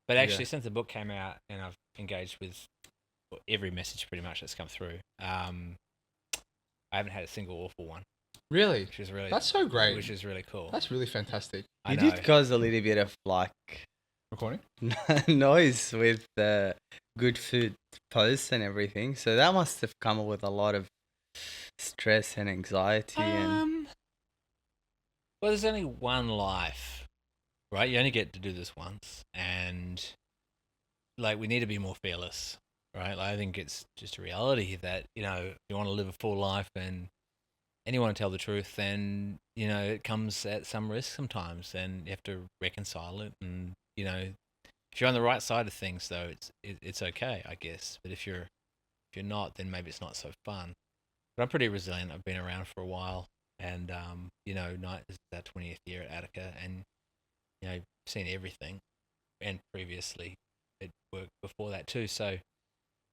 But actually, since the book came out and I've engaged with every message pretty much that's come through, I haven't had a single awful one. Really? Which is really... That's so great. Which is really cool. That's really fantastic. You did cause a little bit of like... Recording? noise with the good food posts and everything. So that must have come with a lot of stress and anxiety and... Well, there's only one life, right? You only get to do this once, and like we need to be more fearless, right? Like, I think it's just a reality that, you know, if you want to live a full life and you want to tell the truth, then, you know, it comes at some risk sometimes, and you have to reconcile it. And, you know, if you're on the right side of things, though, it's okay, I guess. But if you're not, then maybe it's not so fun. But I'm pretty resilient. I've been around for a while. And, you know, this is our 20th year at Attica, and, you know, seen everything, and previously it worked before that too. So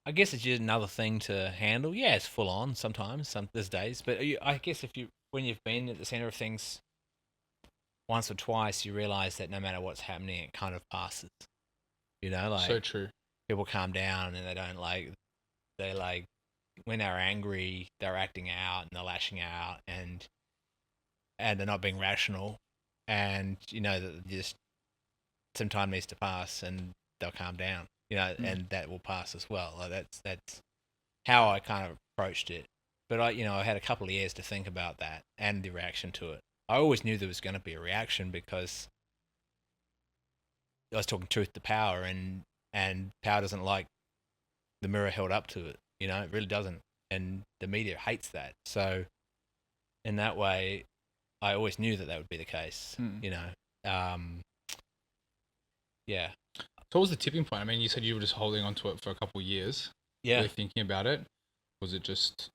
I guess it's just another thing to handle. Yeah, it's full on sometimes, there's days, but I guess when you've been at the center of things once or twice, you realize that no matter what's happening, it kind of passes. You know, like, so true. People calm down and they when they're angry, they're acting out and they're lashing out, and they're not being rational, and, you know, that just some time needs to pass and they'll calm down, you know, and that will pass as well. Like, that's how I kind of approached it. But I had a couple of years to think about that and the reaction to it. I always knew there was going to be a reaction because I was talking truth to power, and power doesn't like the mirror held up to it. You know, it really doesn't. And the media hates that. So in that way, I always knew that would be the case, you know. Yeah. So what was the tipping point? I mean, you said you were just holding on to it for a couple of years. Yeah. Really thinking about it. Was it just,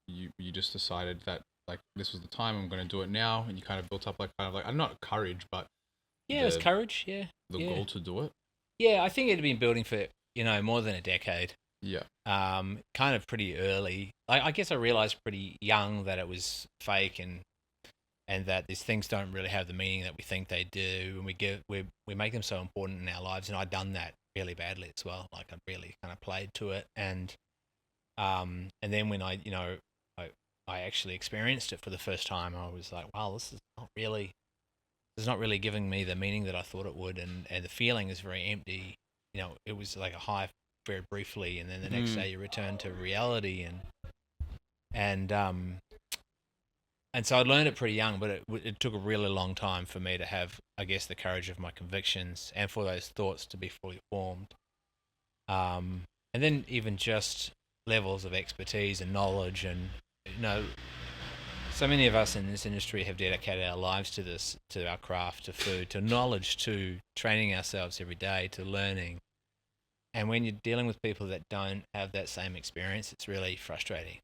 you just decided that, like, this was the time, I'm going to do it now, and you kind of built up not courage, but... Yeah, it was courage, yeah. The goal to do it? Yeah, I think it had been building for, you know, more than a decade. Yeah. Kind of pretty early. I guess I realized pretty young that it was fake, and that these things don't really have the meaning that we think they do, and we make them so important in our lives. And I'd done that really badly as well. Like, I really kind of played to it, and then when I actually experienced it for the first time, I was like, wow, this is not really giving me the meaning that I thought it would, and the feeling is very empty. You know, it was like a high very briefly, and then the next day you return to reality, and so I learned it pretty young, but it took a really long time for me to have, I guess, the courage of my convictions and for those thoughts to be fully formed. And then even just levels of expertise and knowledge, and, you know, so many of us in this industry have dedicated our lives to this, to our craft, to food, to knowledge, to training ourselves every day, to learning. And when you're dealing with people that don't have that same experience, it's really frustrating.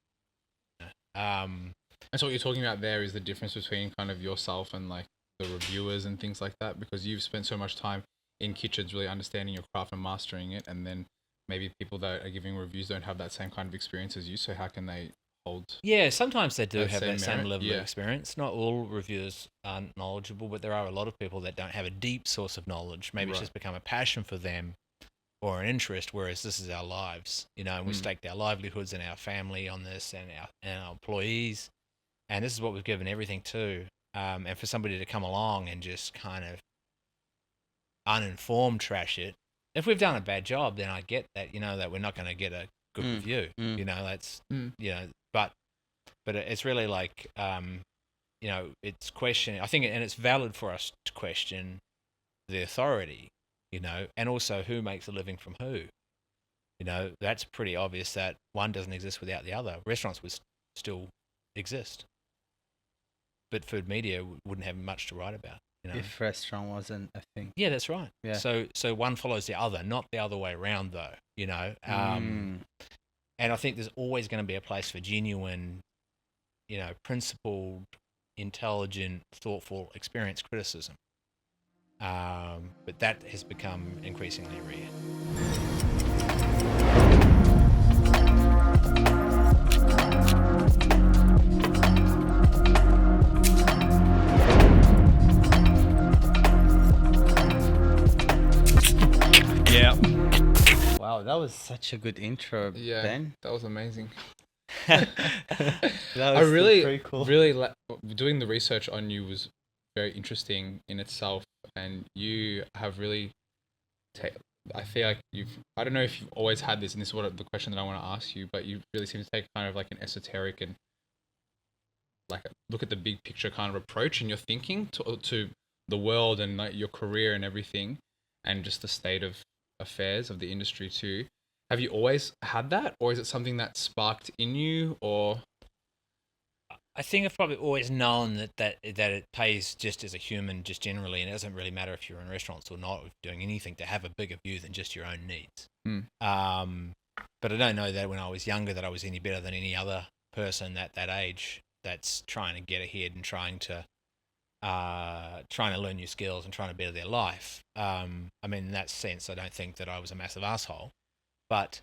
And so what you're talking about there is the difference between kind of yourself and, like, the reviewers and things like that, because you've spent so much time in kitchens really understanding your craft and mastering it, and then maybe people that are giving reviews don't have that same kind of experience as you, so how can they hold... Yeah, sometimes they do have that same level of experience. Not all reviewers are knowledgeable, but there are a lot of people that don't have a deep source of knowledge. Maybe it's just become a passion for them or an interest, whereas this is our lives, you know, and we staked our livelihoods and our family on this, and our employees, and this is what we've given everything to. And for somebody to come along and just kind of uninformed trash it, if we've done a bad job, then I get that, you know, that we're not going to get a good review. You know, that's, you know, but it's really like, you know, it's questioning, I think, and it's valid for us to question the authority, you know, and also who makes a living from who. You know, that's pretty obvious that one doesn't exist without the other. Restaurants would still exist, but food media wouldn't have much to write about. You know? If restaurant wasn't a thing. Yeah, that's right. Yeah. So one follows the other, not the other way around, though. You know, and I think there's always going to be a place for genuine, you know, principled, intelligent, thoughtful, experienced criticism. But that has become increasingly rare. Yeah. Wow, that was such a good intro, Yeah, Ben. that was amazing. That I was really, pretty cool. doing the research on you was very interesting in itself, and you have really. I feel like I don't know if you've always had this, and this is what the question that I want to ask you, but you really seem to take kind of like an esoteric and like look at the big picture kind of approach in your thinking to the world and like your career and everything, and just the state of affairs of the industry too. Have you always had that, or is it something that sparked in you, or? I think I've probably always known that it pays just as a human, just generally, and it doesn't really matter if you're in restaurants or not, if you're doing anything, to have a bigger view than just your own needs. But I don't know that when I was younger that I was any better than any other person at that age that's trying to get ahead and trying to learn new skills and trying to better their life. I mean, in that sense, I don't think that I was a massive asshole, but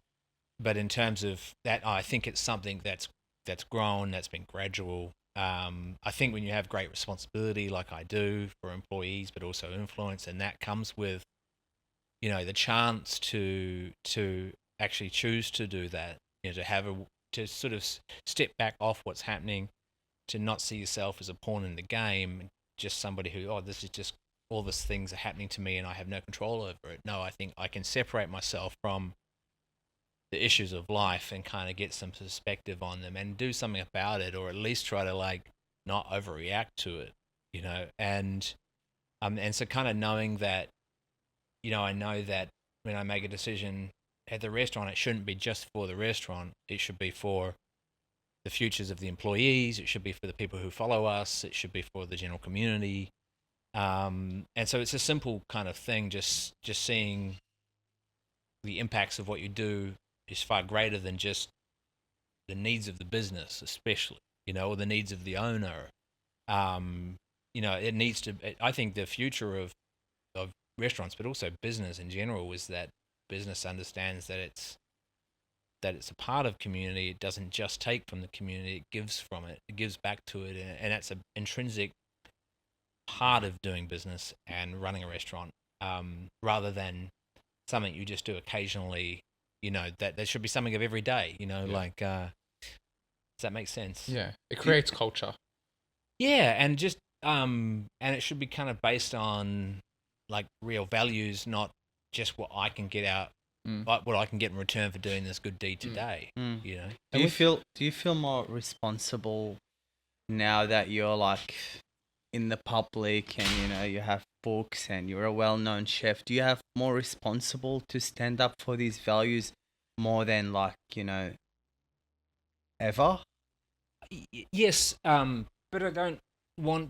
in terms of that, I think it's something that's grown, that's been gradual. I think when you have great responsibility, like I do for employees, but also influence, and that comes with, the chance to actually choose to do that, to sort of step back off what's happening, to not see yourself as a pawn in the game, just somebody who, this is just all these things are happening to me and I have no control over it. No, I think I can separate myself from the issues of life and kind of get some perspective on them and do something about it, or at least try to like not overreact to it, and so kind of knowing that, I know that when I make a decision at the restaurant, it shouldn't be just for the restaurant. It should be for the futures of the employees. It should be for the people who follow us. It should be for the general community. And so it's a simple kind of thing, just seeing the impacts of what you do is far greater than just the needs of the business, especially, or the needs of the owner. It needs to. I think the future of restaurants, but also business in general, is that business understands that it's a part of community. It doesn't just take from the community; it gives from it. It gives back to it, and that's an intrinsic part of doing business and running a restaurant, rather than something you just do occasionally. That there should be something of every day. Does that make sense? Yeah, it creates culture. Yeah, and just and it should be kind of based on like real values, not just what I can get out, like what I can get in return for doing this good deed today. Do you feel more responsible now that you're like in the public and you have books and you're a well-known chef? Do you have more responsible to stand up for these values more than like ever? Yes, but I don't want.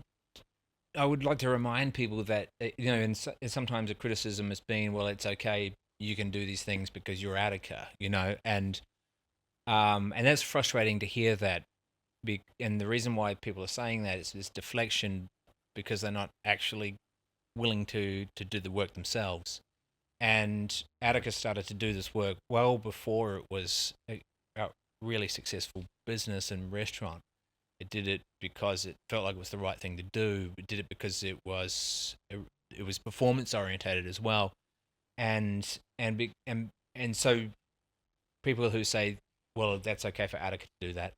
I would like to remind people that and sometimes a criticism has been, well, it's okay, you can do these things because you're Attica, and that's frustrating to hear that. And the reason why people are saying that is this deflection, because they're not actually willing to do the work themselves. And Attica started to do this work well before it was a really successful business and restaurant. It did it because it felt like it was the right thing to do. It did it because it was performance orientated as well, and so people who say, well, that's okay for Attica to do that,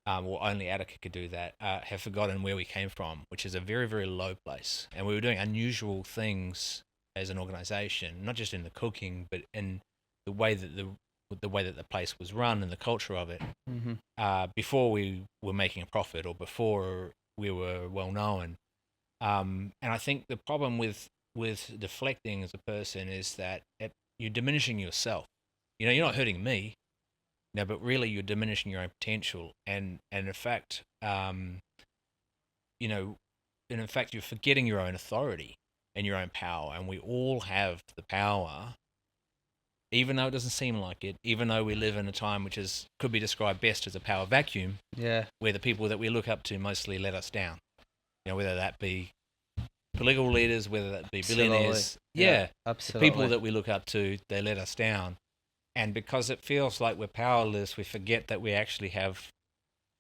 or only Attica could do that, have forgotten where we came from, which is a very, very low place. And we were doing unusual things as an organization, not just in the cooking, but in the way that the place was run and the culture of it, before we were making a profit or before we were well known. And I think the problem with deflecting as a person is that you're diminishing yourself. You're not hurting me. No, but really you're diminishing your own potential, and in fact, you're forgetting your own authority and your own power. And we all have the power, even though it doesn't seem like it. Even though we live in a time which could be described best as a power vacuum, where the people that we look up to mostly let us down. Whether that be political leaders, whether that be billionaires, absolutely. The people that we look up to, they let us down. And because it feels like we're powerless, we forget that we actually have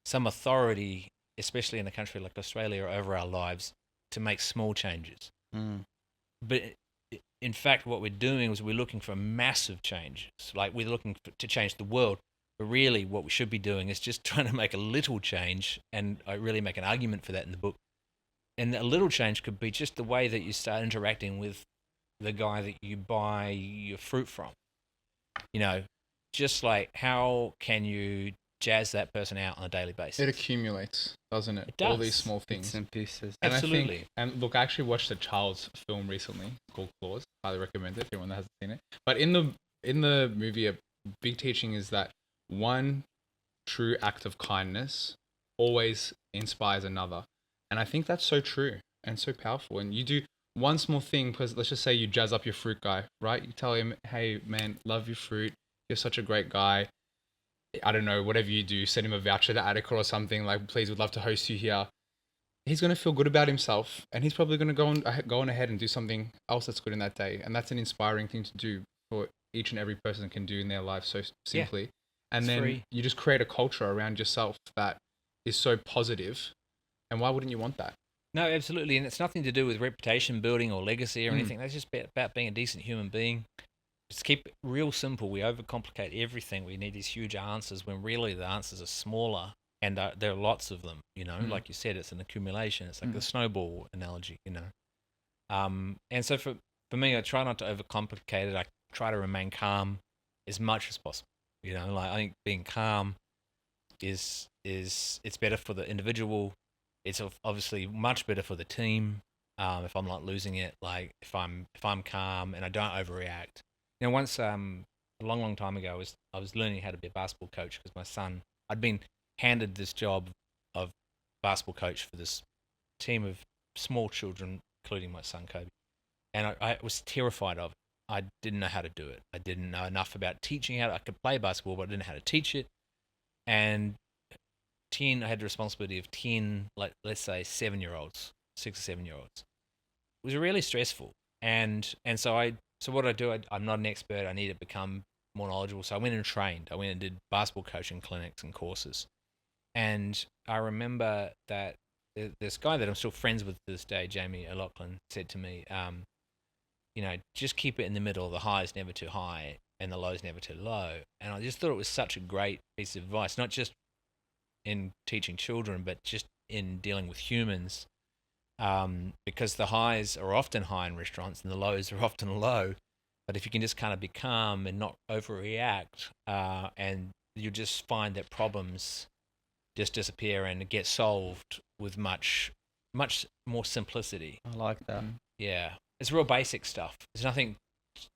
some authority, especially in a country like Australia, over our lives to make small changes. But in fact, what we're doing is we're looking for massive changes. Like we're looking to change the world. But really, what we should be doing is just trying to make a little change. And I really make an argument for that in the book. And a little change could be just the way that you start interacting with the guy that you buy your fruit from. You know, just like how can you jazz that person out on a daily basis? It accumulates, doesn't it? It does. All these small things. Bits and pieces. And Absolutely. I think, and look, I actually watched a Charles film recently called Claws. Highly recommend it if anyone that hasn't seen it. But in the movie, a big teaching is that one true act of kindness always inspires another. And I think that's so true and so powerful. And you do one small thing, because let's just say you jazz up your fruit guy, right? You tell him, hey, man, love your fruit. You're such a great guy. I don't know, whatever you do, send him a voucher to Attica or something, like, please, would love to host you here. He's going to feel good about himself, and he's probably going to go on ahead and do something else that's good in that day. And that's an inspiring thing to do for each and every person can do in their life so simply. Yeah. And then free. You just create a culture around yourself that is so positive. And why wouldn't you want that? No, absolutely. And it's nothing to do with reputation building or legacy or anything. That's just about being a decent human being. Just keep it real simple. We overcomplicate everything. We need these huge answers when really the answers are smaller, and there are lots of them. You know, like you said, it's an accumulation. It's like the snowball analogy. You know, and so for me, I try not to overcomplicate it. I try to remain calm as much as possible. You know, like I think being calm is it's better for the individual. It's obviously much better for the team. If I'm not losing it, like if I'm calm and I don't overreact. You know, once a long time ago, I was learning how to be a basketball coach because my son, I'd been handed this job of basketball coach for this team of small children, including my son Kobe, and I was terrified of it. I didn't know how to do it. I didn't know enough about teaching how I could play basketball, but I didn't know how to teach it. And I had the responsibility of 10, like let's say 7-year-olds, 6 or 7-year-olds. It was really stressful, and so what I do, I'm not an expert. I need to become more knowledgeable. So I went and trained. I went and did basketball coaching clinics and courses. And I remember that this guy that I'm still friends with to this day, Jamie O'Loughlin, said to me, you know, just keep it in the middle. The high is never too high and the low is never too low. And I just thought it was such a great piece of advice, not just in teaching children, but just in dealing with humans. Because the highs are often high in restaurants and the lows are often low. But if you can just kind of be calm and not overreact, and you just find that problems just disappear and get solved with much more simplicity. I like that. Yeah. It's real basic stuff. There's nothing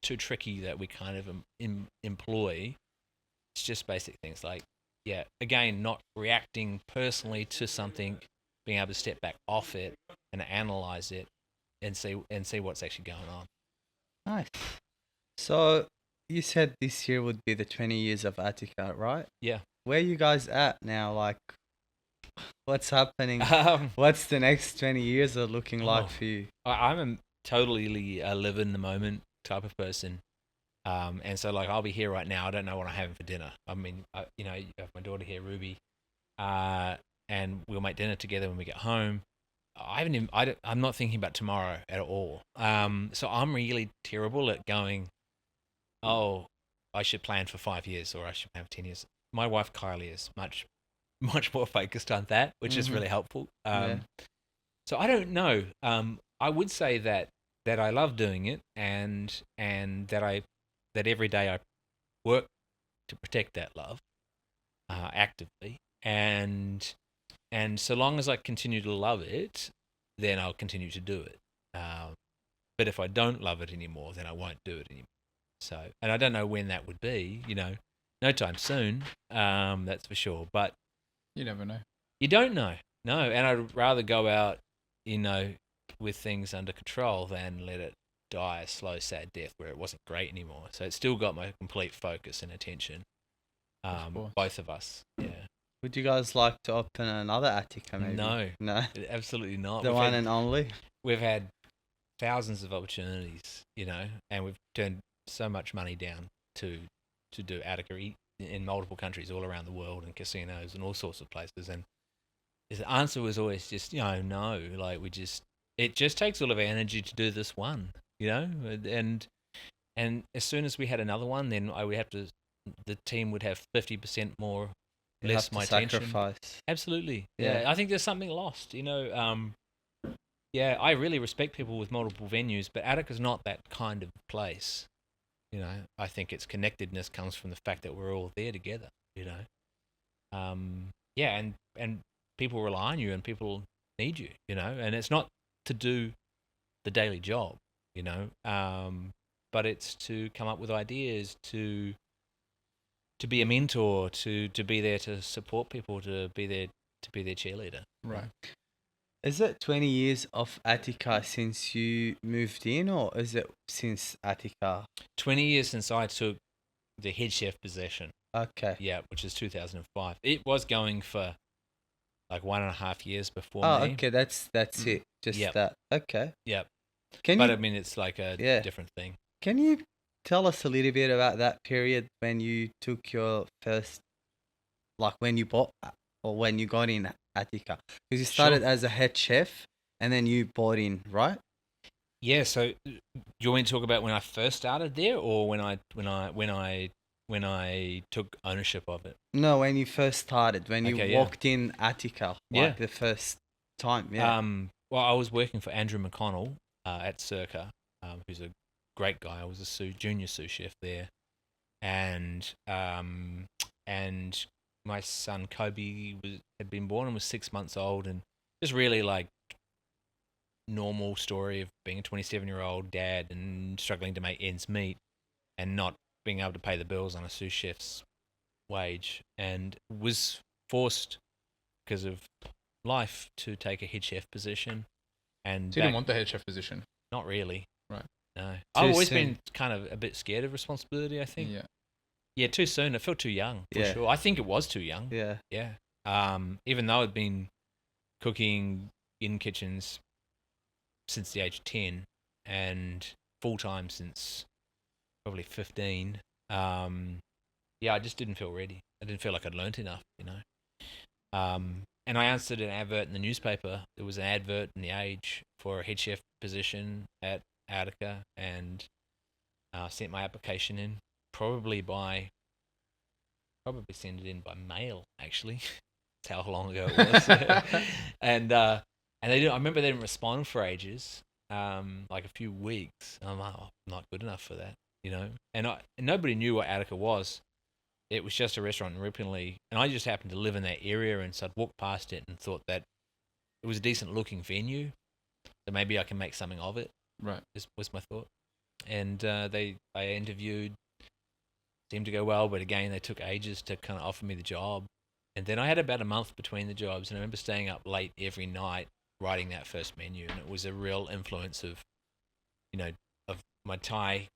too tricky that we kind of employ. It's just basic things like, yeah, again, not reacting personally to something, being able to step back off it and analyze it and see what's actually going on. Nice. So you said this year would be the 20 years of Attica, right? Yeah. Where are you guys at now? Like, what's happening? What's the next 20 years are looking like for you? I'm a totally live in the moment type of person. And so like I'll be here right now. I don't know what I'm having for dinner. I mean, you know, you have my daughter here, Ruby, and we'll make dinner together when we get home. I'm not thinking about tomorrow at all. So I'm really terrible at going, oh, I should plan for 5 years or I should plan for 10 years. My wife, Kylie, is much more focused on that, which is really helpful. So I don't know. I would say that I love doing it and that every day I work to protect that love actively. And so long as I continue to love it, then I'll continue to do it. But if I don't love it anymore, then I won't do it anymore. So, and I don't know when that would be, you know, no time soon, that's for sure. But you never know. You don't know. No, and I'd rather go out, you know, with things under control than let it die a slow, sad death where it wasn't great anymore. So it's still got my complete focus and attention. Both of us. Yeah. Would you guys like to open another Attica maybe? No, absolutely not. The one and only? We've had thousands of opportunities, you know, and we've turned so much money down to do Attica in multiple countries all around the world and casinos and all sorts of places. And the answer was always just, you know, no, like it just takes all of our energy to do this one. you know, and as soon as we had another one, then the team would have 50% more, You less have to my attention. sacrifice. Absolutely. Yeah. Yeah. I think there's something lost, you know. Yeah, I really respect people with multiple venues, but Attica's not that kind of place. You know, I think its connectedness comes from the fact that we're all there together, you know. Yeah, and people rely on you and people need you, you know, and it's not to do the daily job, you know, but it's to come up with ideas, to be a mentor, to be there to support people, to be their cheerleader. Right. Is it 20 years of Attica since you moved in, or is it since Attica? 20 years since I took the head chef position. Okay. Yeah, which is 2005. It was going for like 1.5 years before Oh, me. okay. That's it. Just Yep. that. Okay. Yep. Can But you I mean, it's like a Yeah. different thing. can you tell us a little bit about that period when you took your first, like when you bought or when you got in Attica? Because you started Sure. as a head chef and then you bought in, right? Yeah. So, do you want me to talk about when I first started there, or when I took ownership of it? No, when you first started, when you Okay, yeah. walked in Attica, Yeah. like the first time. Yeah. Well, I was working for Andrew McConnell at Circa, who's a great guy. I was a junior sous chef there, and my son Kobe had been born and was 6 months old, and just really like normal story of being a 27-year-old dad and struggling to make ends meet and not being able to pay the bills on a sous chef's wage, and was forced because of life to take a head chef position. And So you didn't want the head chef position. not really. Right. No. Too I've always soon. been kind of a bit scared of responsibility, I think. Yeah. Yeah, too soon. I felt too young, for Yeah. sure. I think it was too young. Yeah. Yeah. Even though I'd been cooking in kitchens since the age of 10 and full time since probably 15. Yeah, I just didn't feel ready. I didn't feel like I'd learnt enough, you know. And I answered an advert in the newspaper. There was an advert in the Age for a head chef position at Attica, and sent my application in. Probably sent it in by mail, actually. That's how long ago it was. and they didn't. I remember they didn't respond for ages, like a few weeks. I'm like, oh, I'm not good enough for that, you know. And nobody knew what Attica was. It was just a restaurant in Ripley, and I just happened to live in that area, and so I'd walked past it and thought that it was a decent looking venue, so maybe I can make something of it. Right. This was my thought. And I interviewed, seemed to go well, but again they took ages to kind of offer me the job. And then I had about a month between the jobs, and I remember staying up late every night writing that first menu, and it was a real influence of, you know, of my Thai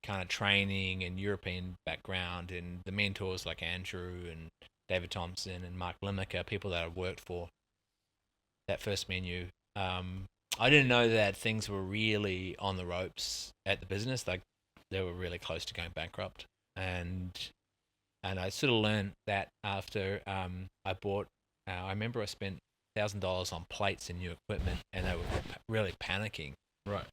kind of training and European background, and the mentors like Andrew and David Thompson and Mark Limecker, people that I worked for. That first menu, I didn't know that things were really on the ropes at the business. Like they were really close to going bankrupt, and I sort of learned that after I bought. I remember I spent $1,000 on plates and new equipment, and they were really panicking. Right.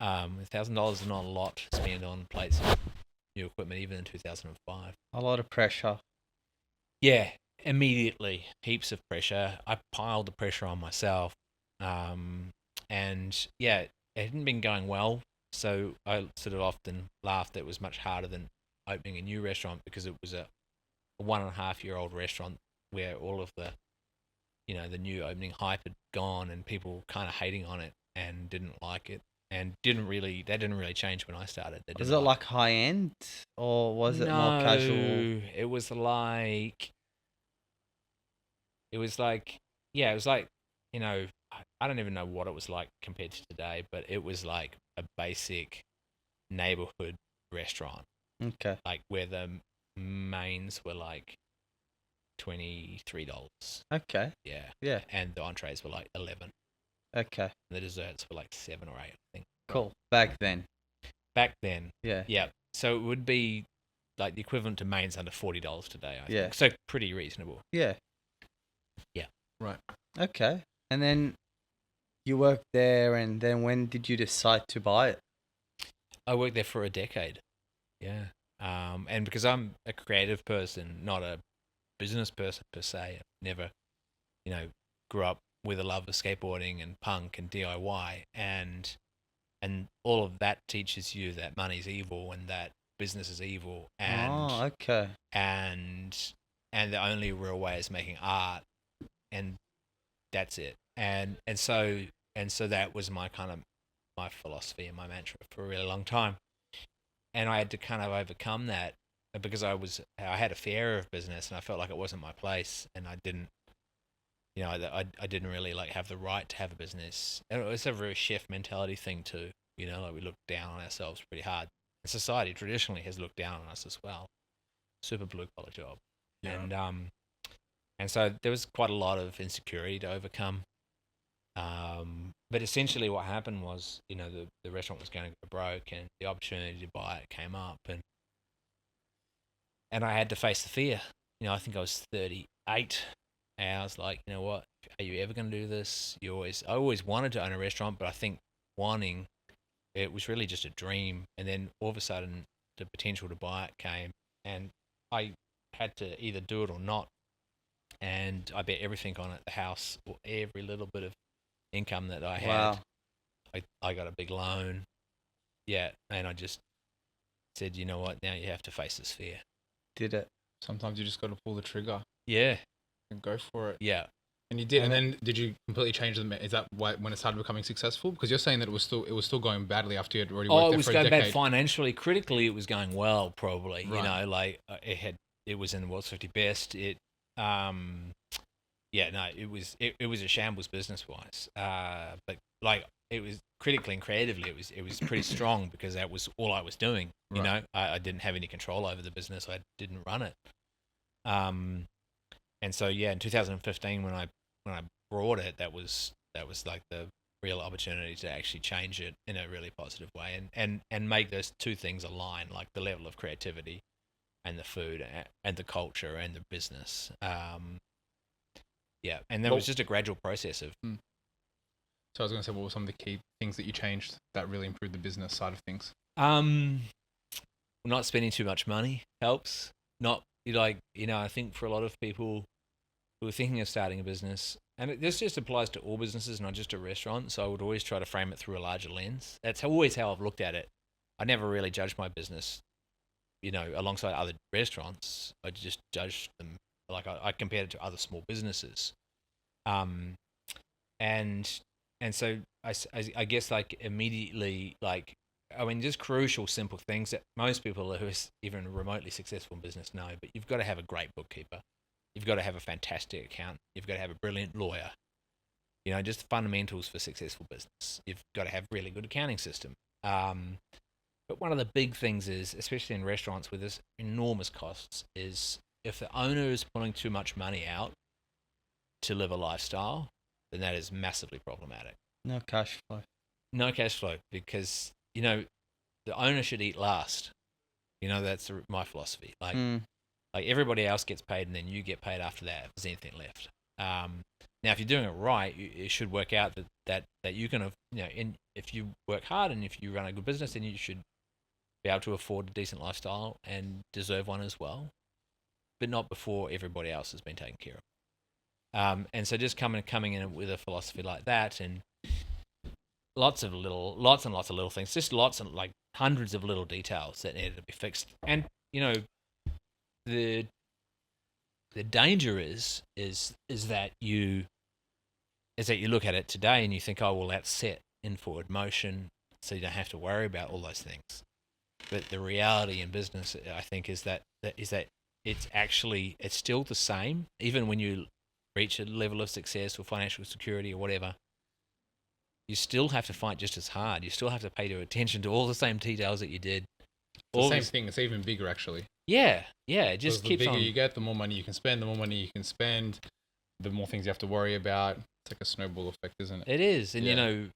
$1,000 is not a lot to spend on plates and new equipment, even in 2005. A lot of pressure. Yeah, immediately, heaps of pressure. I piled the pressure on myself, and yeah, it hadn't been going well. So I sort of often laughed that it was much harder than opening a new restaurant, because it was a 1.5-year-old restaurant where all of the, you know, the new opening hype had gone, and people kind of hating on it and didn't like it. And that didn't really change when I started. Was it like high end, or was it more casual? No, it was like, yeah, it was like, you know, I don't even know what it was like compared to today, but it was like a basic neighborhood restaurant, Okay. like where the mains were like $23. Okay. Yeah. Yeah. And the entrees were like 11. Okay. And the desserts were like 7 or 8, I think. Cool. Back then. Back then. Yeah. Yeah. So it would be like the equivalent to mains under $40 today, I Yeah. think. So pretty reasonable. Yeah. Yeah. Right. Okay. And then you worked there, and then when did you decide to buy it? I worked there for a decade. Yeah. And because I'm a creative person, not a business person per se, I never, you know, grew up with a love of skateboarding and punk and DIY, and all of that teaches you that money's evil and that business is evil, Oh, okay. and and the only real way is making art, and that's it. And so that was my kind of my philosophy and my mantra for a really long time. And I had to kind of overcome that because I had a fear of business and I felt like it wasn't my place, and I didn't, I didn't really like have the right to have a business. And it was a very chef mentality thing too. Like we look down on ourselves pretty hard. And society traditionally has looked down on us as well. Super blue collar job. Yeah. And so there was quite a lot of insecurity to overcome. But essentially what happened was, the restaurant was going to go broke and the opportunity to buy it came up, and I had to face the fear. I think I was 38 and I was like, you know what, are you ever going to do this? I always wanted to own a restaurant, but I think it was really just a dream. And then all of a sudden the potential to buy it came, and I had to either do it or not. And I bet everything on it, the house, or every little bit of income that I had. Wow. I got a big loan. Yeah. And I just said, you know what, now you have to face this fear. Did it? Sometimes you just got to pull the trigger Yeah. and go for it. Yeah. And you did. And then did you completely change is that why, when it started becoming successful? Because you're saying that it was still going badly after you had already worked there for a decade. Oh, it was going bad financially. Critically, it was going well, probably. Right. It was in the world's 50 best. It was a shambles business wise. But like it was critically and creatively, it was pretty strong because that was all I was doing. Right. I didn't have any control over the business. I didn't run it. And so in 2015 when I brought it, that was like the real opportunity to actually change it in a really positive way, and make those two things align, like the level of creativity and the food and the culture and the business. And that was just a gradual process of. So I was going to say, what were some of the key things that you changed that really improved the business side of things? Not spending too much money helps. Not I think for a lot of people who are thinking of starting a business, and this just applies to all businesses, not just a restaurant. So I would always try to frame it through a larger lens. That's always how I've looked at it. I never really judged my business, alongside other restaurants. I just judged them like I compared it to other small businesses. And so I guess like immediately, like, I mean, just crucial, simple things that most people who are even remotely successful in business know, but you've got to have a great bookkeeper. You've got to have a fantastic accountant. You've got to have a brilliant lawyer. Just the fundamentals for successful business. You've got to have really good accounting system. But one of the big things is, especially in restaurants with this enormous costs, is if the owner is pulling too much money out to live a lifestyle, then that is massively problematic. No cash flow. No cash flow, because, the owner should eat last. That's my philosophy. Like everybody else gets paid and then you get paid after that if there's anything left. Now, if you're doing it right, it should work out that you can, if you work hard and if you run a good business, then you should be able to afford a decent lifestyle and deserve one as well, but not before everybody else has been taken care of. And so just coming in with a philosophy like that, and lots and lots of little things, just lots and like hundreds of little details that needed to be fixed. And the danger is that you look at it today and you think, oh well, that's set in forward motion, so you don't have to worry about all those things. But the reality in business, I think, is that it's still the same, even when you reach a level of success or financial security or whatever. You still have to fight just as hard. You still have to pay attention to all the same details that you did. It's the same thing. It's even bigger, actually. Yeah. It just keeps on. The bigger you get, the more money you can spend. The more money you can spend, the more things you have to worry about. It's like a snowball effect, isn't it? It is. And,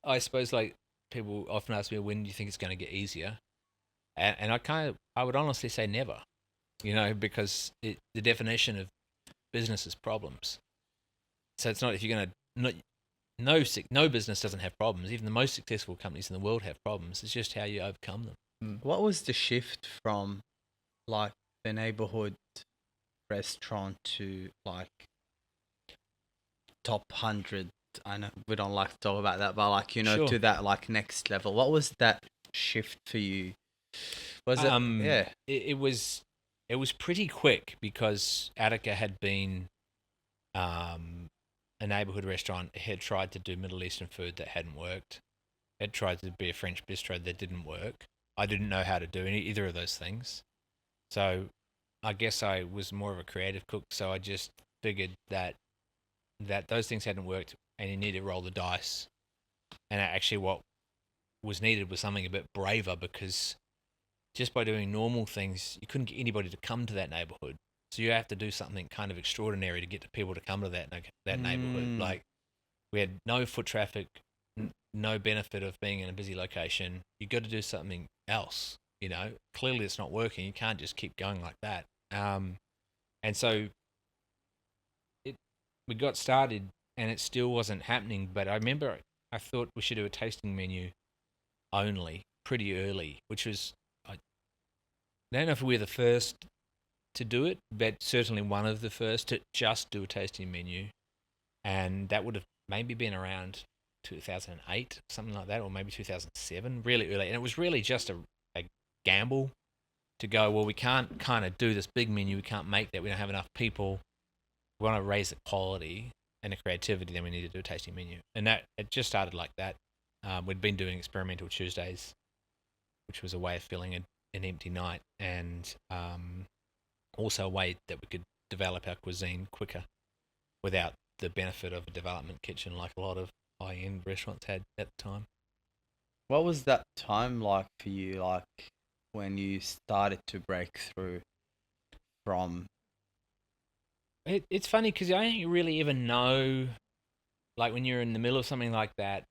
I suppose, like, people often ask me, when do you think it's going to get easier? And I would honestly say never, because the definition of business is problems. So it's not if you're going to, no business doesn't have problems. Even the most successful companies in the world have problems. It's just how you overcome them. What was the shift from like the neighborhood restaurant to like top 100? I know we don't like to talk about that, but like, Sure. to that like next level. What was that shift for you? Was it? Yeah. It was pretty quick because Attica had been a neighborhood restaurant. It had tried to do Middle Eastern food that hadn't worked. It tried to be a French bistro that didn't work. I didn't know how to do either of those things. So I guess I was more of a creative cook. So I just figured that those things hadn't worked and you need to roll the dice. And actually what was needed was something a bit braver, because just by doing normal things, you couldn't get anybody to come to that neighborhood. So you have to do something kind of extraordinary to get the people to come to that neighborhood. Like, we had no foot traffic, no benefit of being in a busy location. You got to do something else. Clearly it's not working. You can't just keep going like that. And so we got started, and it still wasn't happening. But I remember I thought we should do a tasting menu only pretty early, which was, I don't know if we were the first to do it, but certainly one of the first to just do a tasting menu. And that would have maybe been around 2008, something like that, or maybe 2007, really early. And it was really just a gamble to go, well, we can't kind of do this big menu. We can't make that. We don't have enough people. We want to raise the quality and the creativity, then we need to do a tasting menu. And that it just started like that. We'd been doing experimental Tuesdays, which was a way of filling an empty night, and also a way that we could develop our cuisine quicker without the benefit of a development kitchen like a lot of high-end restaurants had at the time. What was that time like for you, like when you started to break through from... It's funny because I don't really even know, like when you're in the middle of something like that,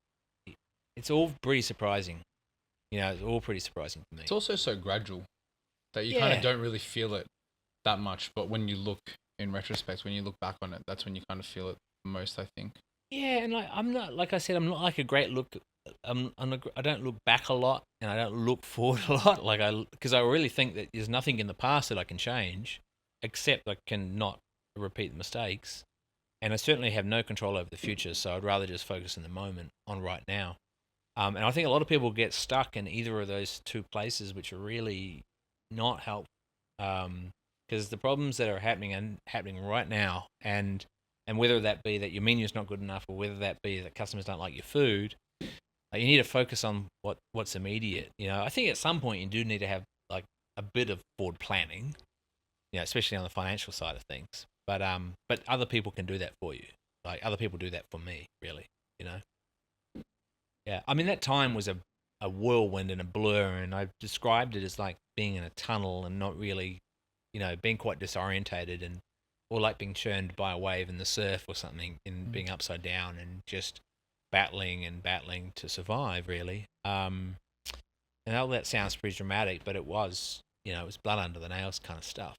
it's all pretty surprising. It's all pretty surprising to me. It's also so gradual that you kind of don't really feel it that much. But when you look in retrospect, when you look back on it, that's when you kind of feel it the most, I think. Yeah, and I'm not, like I said, I'm not like a great look. I don't look back a lot, and I don't look forward a lot. Because I really think that there's nothing in the past that I can change, except I can not repeat the mistakes. And I certainly have no control over the future, so I'd rather just focus in the moment on right now. And I think a lot of people get stuck in either of those two places, which are really not helpful. Because the problems that are happening right now, and whether that be that your menu is not good enough, or whether that be that customers don't like your food, you need to focus on what's immediate. I think at some point you do need to have like a bit of forward planning, especially on the financial side of things. But other people can do that for you. Like, other people do that for me, really. Yeah, I mean, that time was a whirlwind and a blur, and I described it as like being in a tunnel and not really, being quite disorientated, or like being churned by a wave in the surf or something, and being upside down and just battling to survive, really. And all that sounds pretty dramatic, but it was, it was blood under the nails kind of stuff.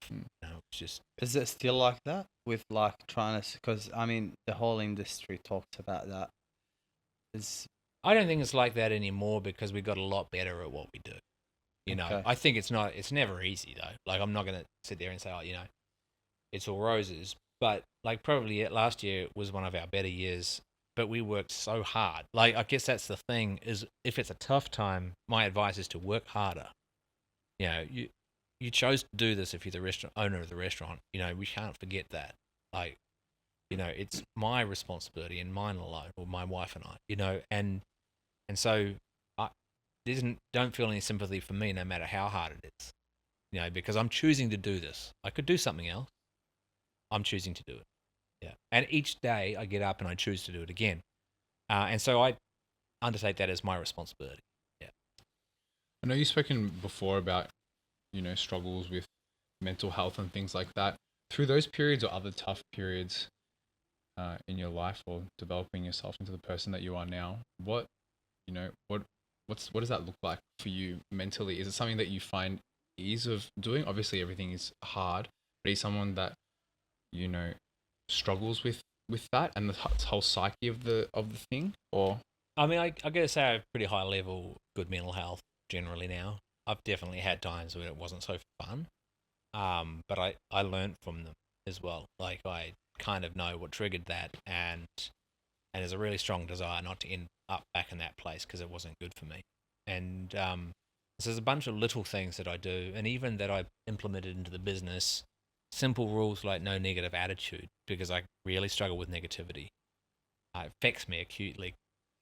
It's just... Is it still like that with like trying to? Because I mean, the whole industry talks about that. I don't think it's like that anymore, because we got a lot better at what we do. Okay. I think it's never easy though. Like, I'm not going to sit there and say, it's all roses. But like, probably last year was one of our better years, but we worked so hard. Like, I guess that's the thing, is if it's a tough time, my advice is to work harder. You chose to do this if you're the owner of the restaurant. We can't forget that. Like, it's my responsibility and mine alone, or my wife and I, and so don't feel any sympathy for me, no matter how hard it is, because I'm choosing to do this. I could do something else. I'm choosing to do it. Yeah. And each day I get up and I choose to do it again. And so I undertake that as my responsibility. Yeah. I know you've spoken before about, struggles with mental health and things like that. Through those periods or other tough periods in your life, or developing yourself into the person that you are now, what does that look like for you mentally? Is it something that you find ease of doing? Obviously everything is hard, but are you someone that, struggles with with that and the whole psyche of the thing, or I mean, I gotta say I have pretty high level good mental health generally now. I've definitely had times when it wasn't so fun, but I learned from them as well. Like I kind of know what triggered that, and there's a really strong desire not to end up back in that place because it wasn't good for me. And so there's a bunch of little things that I do, and even that I implemented into the business. Simple rules like no negative attitude, because I really struggle with negativity. It affects me acutely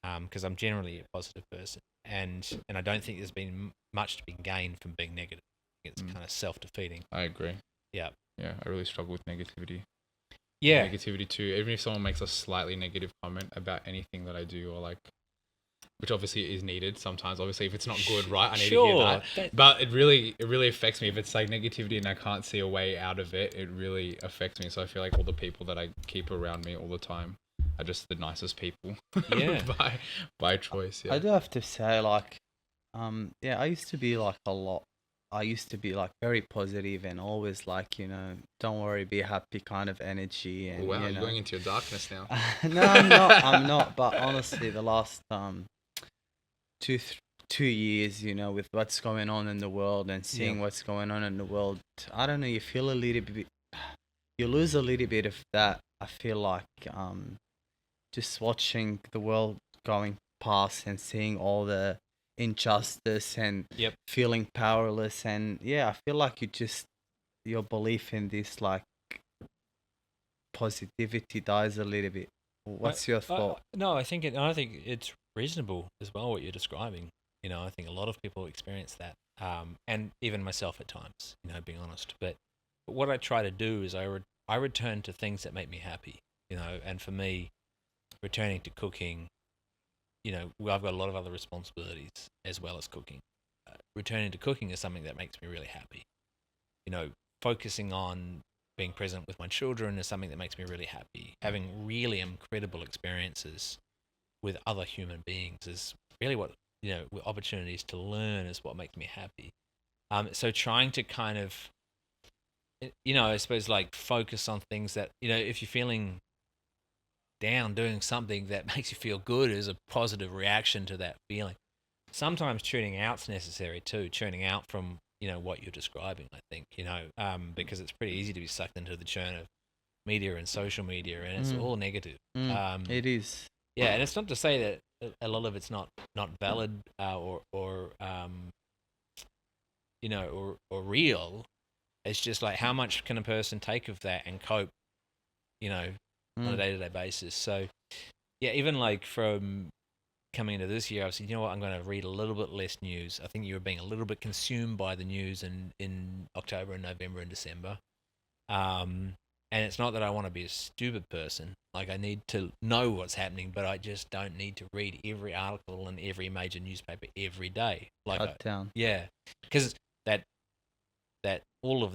because I'm generally a positive person, and I don't think there's been much to be gained from being negative. It's kind of self-defeating. I agree. Yeah. Yeah, I really struggle with negativity. Yeah. Negativity too. Even if someone makes a slightly negative comment about anything that I do, or like, which obviously is needed sometimes. Obviously, if it's not good, right, I need to hear that. But it really affects me. If it's like negativity and I can't see a way out of it, it really affects me. So I feel like all the people that I keep around me all the time are just the nicest people. Yeah. by choice. Yeah. I do have to say, like, yeah, I used to be like a lot. I used to be like very positive and always like, don't worry, be happy kind of energy. And Wow, you're going into your darkness now. No, I'm not. I'm not. But honestly, the last 2 years, with what's going on in the world and seeing what's going on in the world, I don't know. You feel a little bit. You lose a little bit of that. I feel like just watching the world going past and seeing all the injustice and feeling powerless, and I feel like your belief in this like positivity dies a little bit. What's your thought? No, I think it's reasonable as well what you're describing. I think a lot of people experience that, and even myself at times. Being honest, but what I try to do is I return to things that make me happy. And for me, returning to cooking. I've got a lot of other responsibilities as well as cooking. Returning to cooking is something that makes me really happy. Focusing on being present with my children is something that makes me really happy. Having really incredible experiences with other human beings is really what, with opportunities to learn is what makes me happy. So trying to kind of, I suppose like focus on things that, if you're feeling down, doing something that makes you feel good is a positive reaction to that feeling. Sometimes tuning out's necessary too, tuning out from what you're describing, I think, because it's pretty easy to be sucked into the churn of media and social media, and it's all negative. It is. Yeah, and it's not to say that a lot of it's not valid or real. It's just like how much can a person take of that and cope, on a day-to-day basis. So, yeah, even like from coming into this year, I said, I'm going to read a little bit less news. I think you were being a little bit consumed by the news in October and November and December. And it's not that I want to be a stupid person. Like, I need to know what's happening, but I just don't need to read every article in every major newspaper every day. Like, Cut down. Yeah, because that all of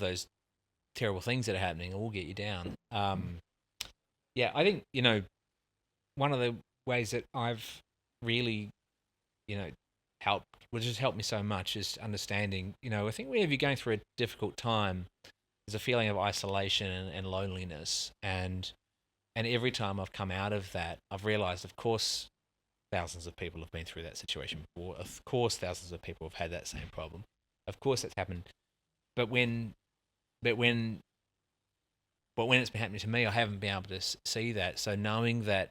those terrible things that are happening will get you down. Yeah, I think, one of the ways that I've really, helped, which has helped me so much, is understanding, I think whenever you're going through a difficult time, there's a feeling of isolation and loneliness. And every time I've come out of that, I've realized, of course, thousands of people have been through that situation before. Of course, thousands of people have had that same problem. Of course, it's happened. But when it's been happening to me, I haven't been able to see that. So knowing that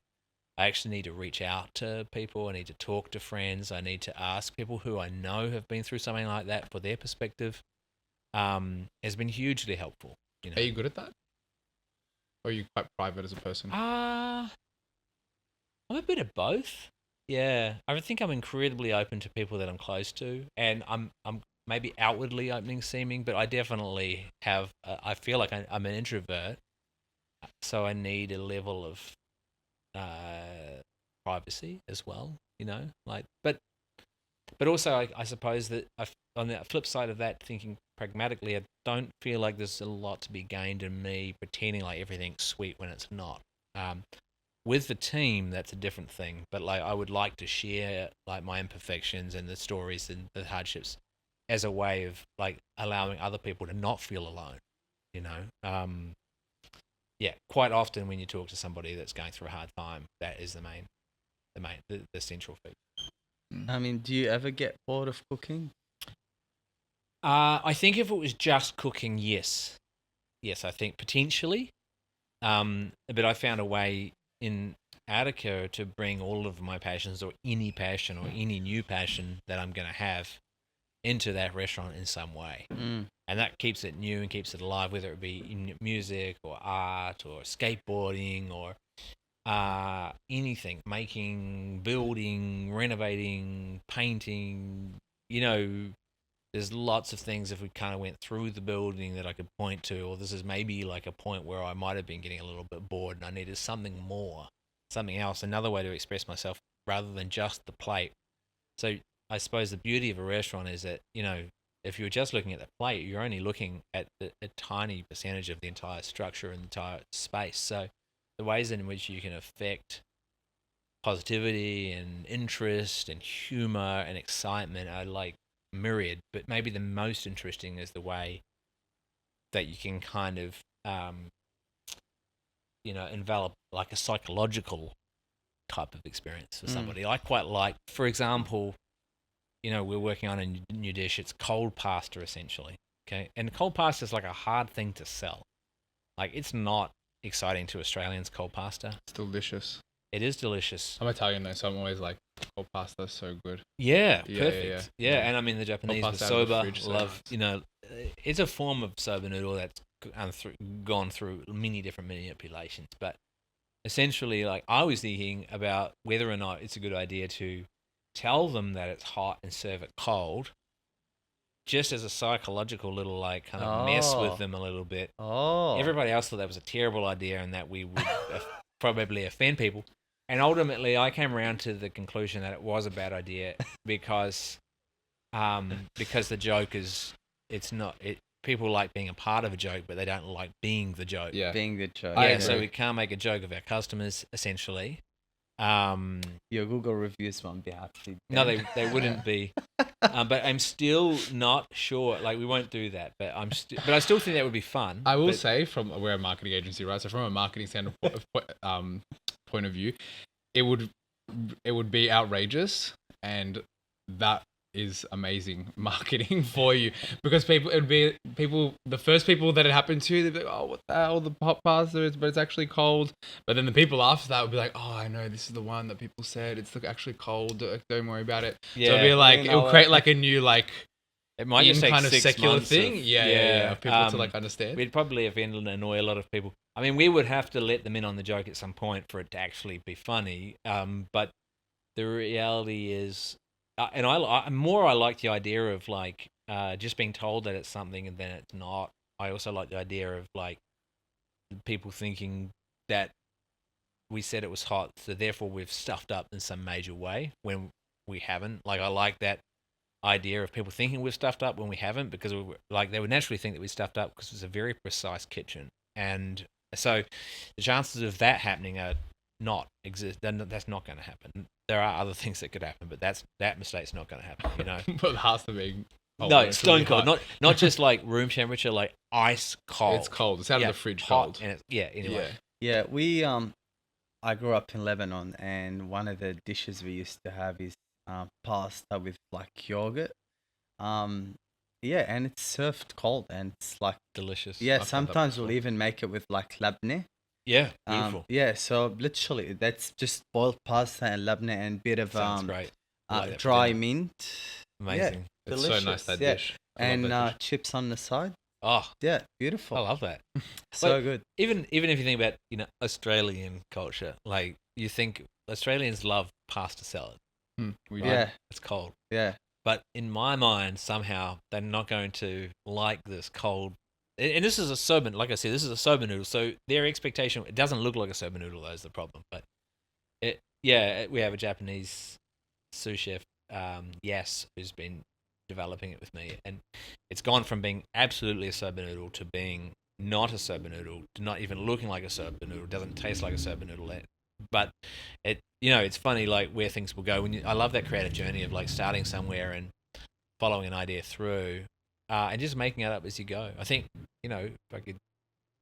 I actually need to reach out to people, I need to talk to friends, I need to ask people who I know have been through something like that for their perspective, has been hugely helpful. Are you good at that? Or are you quite private as a person? I'm a bit of both. Yeah, I think I'm incredibly open to people that I'm close to, and I'm maybe outwardly opening seeming, but I definitely have. I feel like I'm an introvert, so I need a level of privacy as well. But also I suppose that on the flip side of that, thinking pragmatically, I don't feel like there's a lot to be gained in me pretending like everything's sweet when it's not. With the team, that's a different thing. But like, I would like to share like my imperfections and the stories and the hardships as a way of like allowing other people to not feel alone. yeah, quite often when you talk to somebody that's going through a hard time, that is the central feature. I mean, do you ever get bored of cooking? I think if it was just cooking, yes, I think potentially. But I found a way in Attica to bring all of my passions, or any passion, or any new passion that I'm going to have, into that restaurant in some way. And that keeps it new and keeps it alive, whether it be in music or art or skateboarding or anything, making, building, renovating, painting. There's lots of things if we kind of went through the building that I could point to, or this is maybe like a point where I might have been getting a little bit bored and I needed something more, something else, another way to express myself rather than just the plate. So I suppose the beauty of a restaurant is that, if you're just looking at the plate, you're only looking at a tiny percentage of the entire structure and the entire space. So the ways in which you can affect positivity and interest and humor and excitement are like myriad, but maybe the most interesting is the way that you can kind of envelop like a psychological type of experience for somebody. I quite like, for example, we're working on a new dish. It's cold pasta, essentially. Okay, and cold pasta is like a hard thing to sell. Like, it's not exciting to Australians, cold pasta. It's delicious. It is delicious. I'm Italian though, so I'm always like, cold pasta is so good. Yeah, Yeah, perfect. Yeah, and I mean the Japanese with soba love. So It's a form of soba noodle that's gone through many different manipulations. But essentially, like, I was thinking about whether or not it's a good idea to tell them that it's hot and serve it cold, just as a psychological little like kind of mess with them a little bit. Everybody else thought that was a terrible idea and that we would probably offend people. And ultimately, I came around to the conclusion that it was a bad idea because the joke is, people like being a part of a joke, but they don't like being the joke. Yeah, Being the joke. Yeah, so we can't make a joke of our customers, essentially. Your Google reviews won't be happy. No, they wouldn't be. But I'm still not sure. Like, we won't do that. But I still think that would be fun. I will say, we're a marketing agency, right? So from a marketing standpoint, point of view, it would be outrageous, and that is amazing marketing for you, because the first people that it happened to, they'd be like, oh, what the hell, the hot pasta is, but it's actually cold. But then the people after that would be like, oh, I know, this is the one that people said it's actually cold, don't worry about it. Yeah, so it'd be like, it would create like a new like it might just take kind of 6 secular months thing. Yeah. People to like understand. We'd probably offend and annoy a lot of people. I mean, we would have to let them in on the joke at some point for it to actually be funny. But the reality is, and I like the idea of like just being told that it's something and then it's not. I also like the idea of like people thinking that we said it was hot, so therefore we've stuffed up in some major way when we haven't. Like, I like that idea of people thinking we've stuffed up when we haven't, because they would naturally think that we stuffed up because it's a very precise kitchen, and so the chances of that happening are not exist. That's not going to happen. There are other things that could happen, but that mistake's not going to happen. But it has to be. No, stone cold. Not just like room temperature, like ice cold. It's cold. It's out of the fridge hot, cold. And anyway. Yeah, we I grew up in Lebanon, and one of the dishes we used to have is pasta with like yogurt. Yeah, and it's served cold, and it's like delicious. Yeah, sometimes we'll even make it with like labneh. Yeah, beautiful. Yeah, so literally that's just boiled pasta and labneh and bit of great. dry mint. Amazing. Yeah, it's delicious. so nice, that dish. And chips on the side. Oh, yeah, beautiful. I love that. So good. Even if you think about Australian culture, like, you think Australians love pasta salad. We right? Yeah, it's cold. Yeah, but in my mind, somehow they're not going to like this cold. And this is a soba, like I said, this is a soba noodle. So their expectation, it doesn't look like a soba noodle, though, is the problem. But we have a Japanese sous chef, Yas, who's been developing it with me, and it's gone from being absolutely a soba noodle to being not a soba noodle, to not even looking like a soba noodle. Doesn't taste like a soba noodle. But it's funny, like, where things will go. I love that creative journey of like starting somewhere and following an idea through, and just making it up as you go. I think, if I could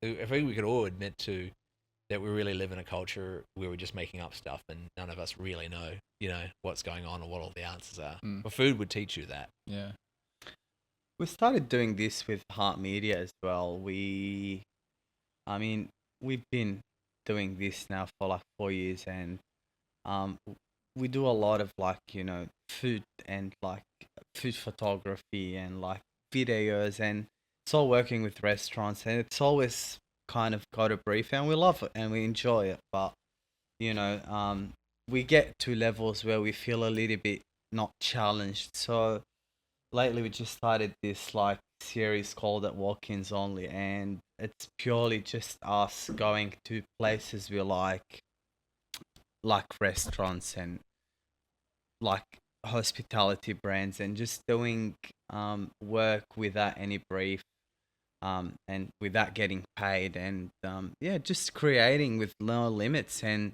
if we could all admit to that we really live in a culture where we're just making up stuff and none of us really know, what's going on or what all the answers are. Well, food would teach you that. Yeah. We started doing this with Heart Media as well. I mean, we've been doing this now for like 4 years, and um, we do a lot of like, food and like food photography and like videos, and it's all working with restaurants, and it's always kind of got a brief, and we love it and we enjoy it. But, you know, um, we get to levels where we feel a little bit not challenged. So lately we just started this like series called At Walk-ins Only, and it's purely just us going to places we like restaurants and like hospitality brands, and just doing work without any brief, and without getting paid, and yeah, just creating with no limits, and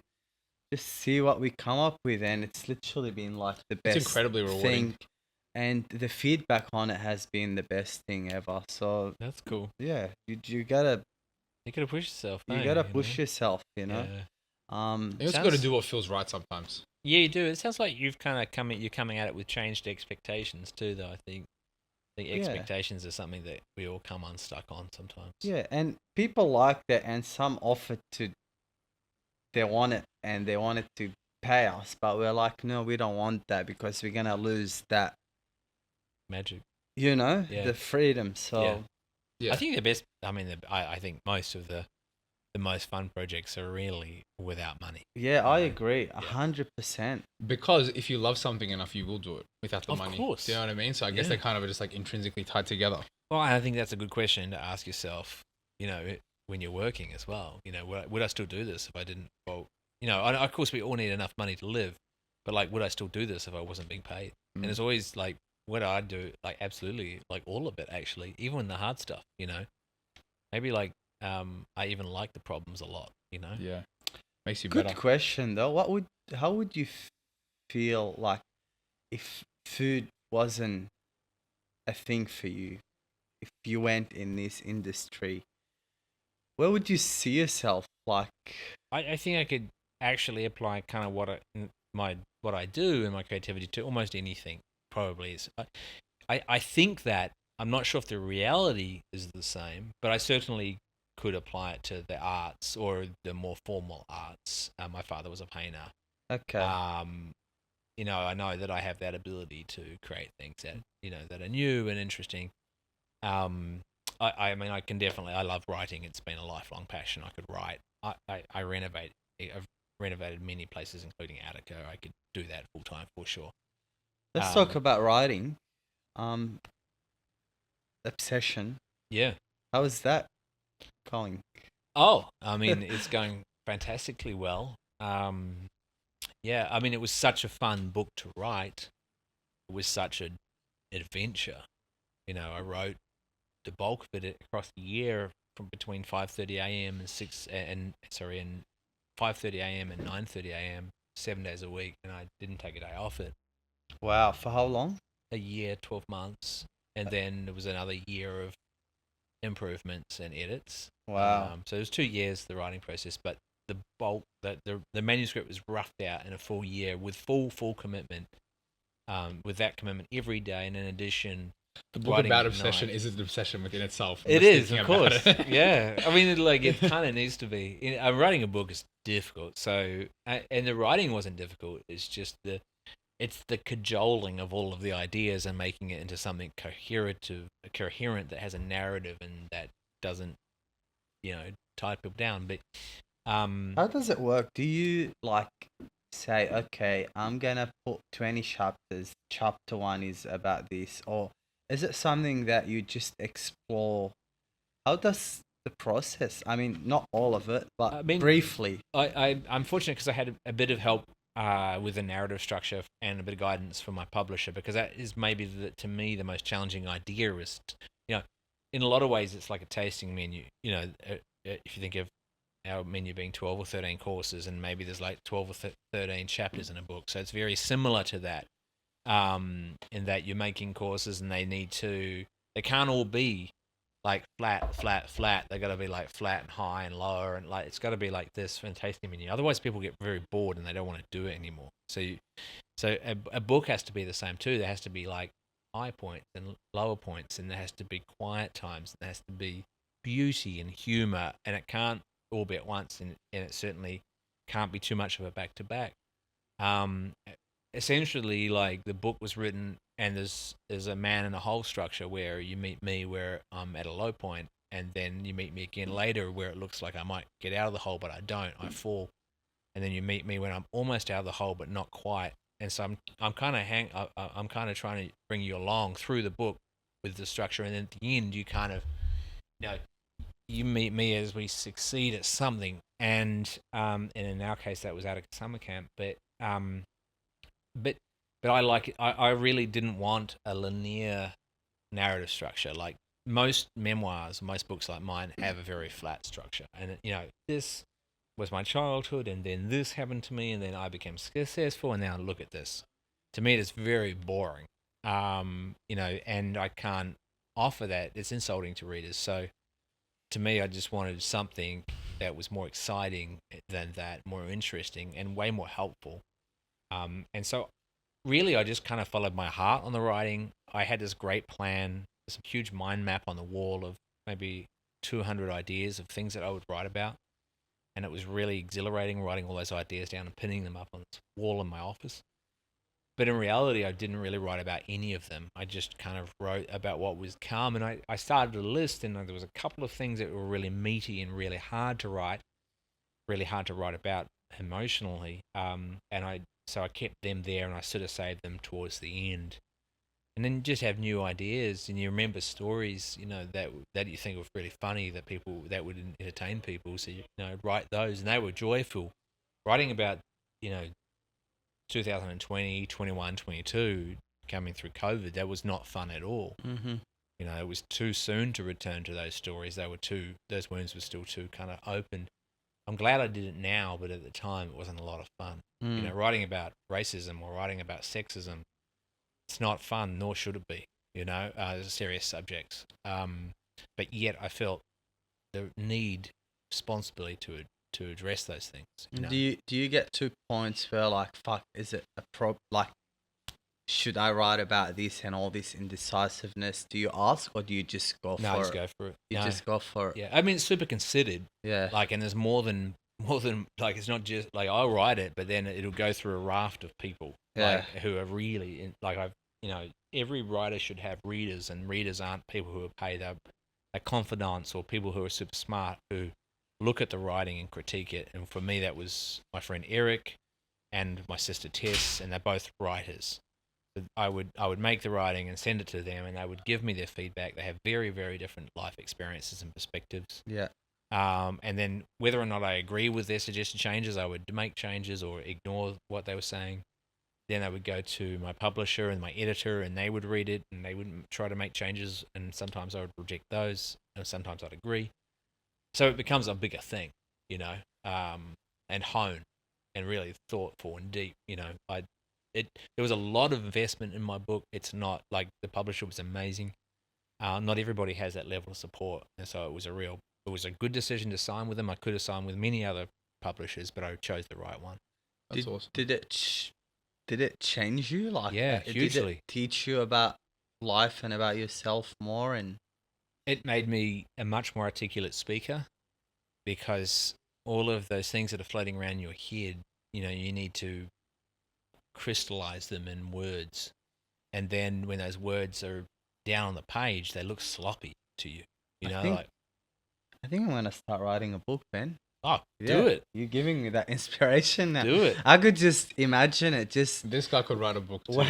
just see what we come up with. And it's literally been like the best It's incredibly rewarding. thing, and the feedback on it has been the best thing ever. So That's cool. yeah, you gotta You gotta push yourself. you don't gotta you push know? yourself, you know. Yeah. You also got to do what feels right sometimes. Yeah, you do. It sounds like you're coming at it with changed expectations too, though. I think Yeah. expectations are something that we all come unstuck on sometimes. Yeah, and people like that, and some offer they want it, and they want it to pay us, but we're like, no, we don't want that, because we're gonna lose that, Magic. Yeah. Yeah. The freedom. So Yeah. I think the best. I mean, I think most of the most fun projects are really without money. yeah, I Yeah. agree, 100%. Because if you love something enough, you will do it without the Of money. course. Do you know what I mean? So I guess Yeah. they kind of are just like intrinsically tied together. Well, I think that's a good question to ask yourself. When you're working as well. Would I still do this if I didn't? Well, of course we all need enough money to live, but like, would I still do this if I wasn't being paid? And it's always like, would I do? Like, absolutely, like all of it actually, even the hard stuff. Maybe like I even like the problems a lot. Yeah. Makes you Good better. question though. How would you feel like if food wasn't a thing for you, if you went in this industry? Where would you see yourself? Like, I think I could actually apply kind of what I do and my creativity to almost anything. Probably is. I think that I'm not sure if the reality is the same, but I certainly could apply it to the arts or the more formal arts. My father was a painter. okay, I know that I have that ability to create things that are new and interesting. I mean, I love writing. It's been a lifelong passion. I could write. I've renovated many places, including Attica. I could do that full time for sure. let's talk about writing. Obsession. Yeah. How is that going? Oh, I mean, it's going fantastically well. Yeah, I mean, it was such a fun book to write. It was such an adventure. I wrote the bulk of it across the year from between 5:30 a.m. and 5:30 a.m. and 9:30 a.m. 7 days a week, and I didn't take a day off it. Wow, for how long? A year, 12 months, and then there was another year of improvements and edits. Wow. So it was 2 years the writing process, but the bulk the manuscript was roughed out in a full year with full commitment. With that commitment every day, and in addition, The book writing about at obsession night. is an obsession within itself. It Just is, thinking of about course. it. Yeah, I mean, it kind of needs to be. Writing a book is difficult. So, and the writing wasn't difficult. It's just it's the cajoling of all of the ideas and making it into something coherent that has a narrative and that doesn't, tie people down. But How does it work? Do you like say, okay, I'm gonna put 20 chapters. Chapter 1 is about this, or is it something that you just explore? How does the process? I mean, not all of it, but I mean, briefly. I'm fortunate because I had a bit of help with the narrative structure and a bit of guidance from my publisher, because that is maybe to me the most challenging idea. Is in a lot of ways it's like a tasting menu. If you think of our menu being 12 or 13 courses, and maybe there's like 12 or 13 chapters in a book, so it's very similar to that. In that you're making courses and they can't all be like flat, flat, flat. They got to be like flat and high and lower, and like it's got to be like this for a tasting menu. Otherwise, people get very bored and they don't want to do it anymore. So a book has to be the same too. There has to be like high points and lower points, and there has to be quiet times. There has to be beauty and humor, and it can't all be at once, and it certainly can't be too much of a back to back. Essentially, like the book was written, and there's a man in a hole structure where you meet me where I'm at a low point, and then you meet me again later where it looks like I might get out of the hole, but I don't. I fall, and then you meet me when I'm almost out of the hole, but not quite. And so I'm kind of trying to bring you along through the book with the structure, and then at the end you kind of, you meet me as we succeed at something, and in our case that was Attica summer camp, but I like it. I really didn't want a linear narrative structure. Like most memoirs, most books like mine have a very flat structure, and this was my childhood, and then this happened to me, and then I became successful, and now look at this. To me, it's very boring, and I can't offer that. It's insulting to readers. So, to me, I just wanted something that was more exciting than that, more interesting, and way more helpful. And so, really, I just kind of followed my heart on the writing. I had this great plan, this huge mind map on the wall of maybe 200 ideas of things that I would write about. And it was really exhilarating writing all those ideas down and pinning them up on this wall in my office. But in reality, I didn't really write about any of them. I just kind of wrote about what was calm. And I started a list, and there was a couple of things that were really meaty and really hard to write about emotionally. So I kept them there, and I sort of saved them towards the end. And then you just have new ideas, and you remember stories, that you think were really funny, that would entertain people. So write those, and they were joyful. Writing about 2020, 21, 22, coming through COVID, that was not fun at all. Mm-hmm. It was too soon to return to those stories. Those wounds were still too kind of open. I'm glad I did it now, but at the time it wasn't a lot of fun. Writing about racism or writing about sexism, it's not fun, nor should it be. Serious subjects. But yet I felt the need, responsibility to address those things. Do you get to points where like, fuck, is it should I write about this and all this indecisiveness? Do you ask, or do you just go for it? No, just go for it. Just go for it. Yeah, I mean, it's super considered. Yeah. Like, and there's more than like, it's not just like I'll write it, but then it'll go through a raft of people, who are really every writer should have readers, and readers aren't people who are paid up, like confidants or people who are super smart who look at the writing and critique it. And for me, that was my friend Eric and my sister Tess, and they're both writers. I would make the writing and send it to them, and they would give me their feedback. They have very, very different life experiences and perspectives. Yeah. And then whether or not I agree with their suggested changes, I would make changes or ignore what they were saying. Then I would go to my publisher and my editor, and they would read it, and they would try to make changes, and sometimes I would reject those, and sometimes I'd agree. So it becomes a bigger thing, and honed and really thoughtful and deep. There was a lot of investment in my book. It's not like the publisher was amazing. Not everybody has that level of support, and so it was a good decision to sign with them. I could have signed with many other publishers, but I chose the right one. That's awesome. Did it change you? Like, yeah, hugely. Did it teach you about life and about yourself more? And it made me a much more articulate speaker, because all of those things that are floating around your head, you need to crystallize them in words, and then when those words are down on the page, they look sloppy to you. I think I'm gonna start writing a book, Ben. Oh, do it! You're giving me that inspiration now. Do it. I could just imagine it. Just this guy could write a book too.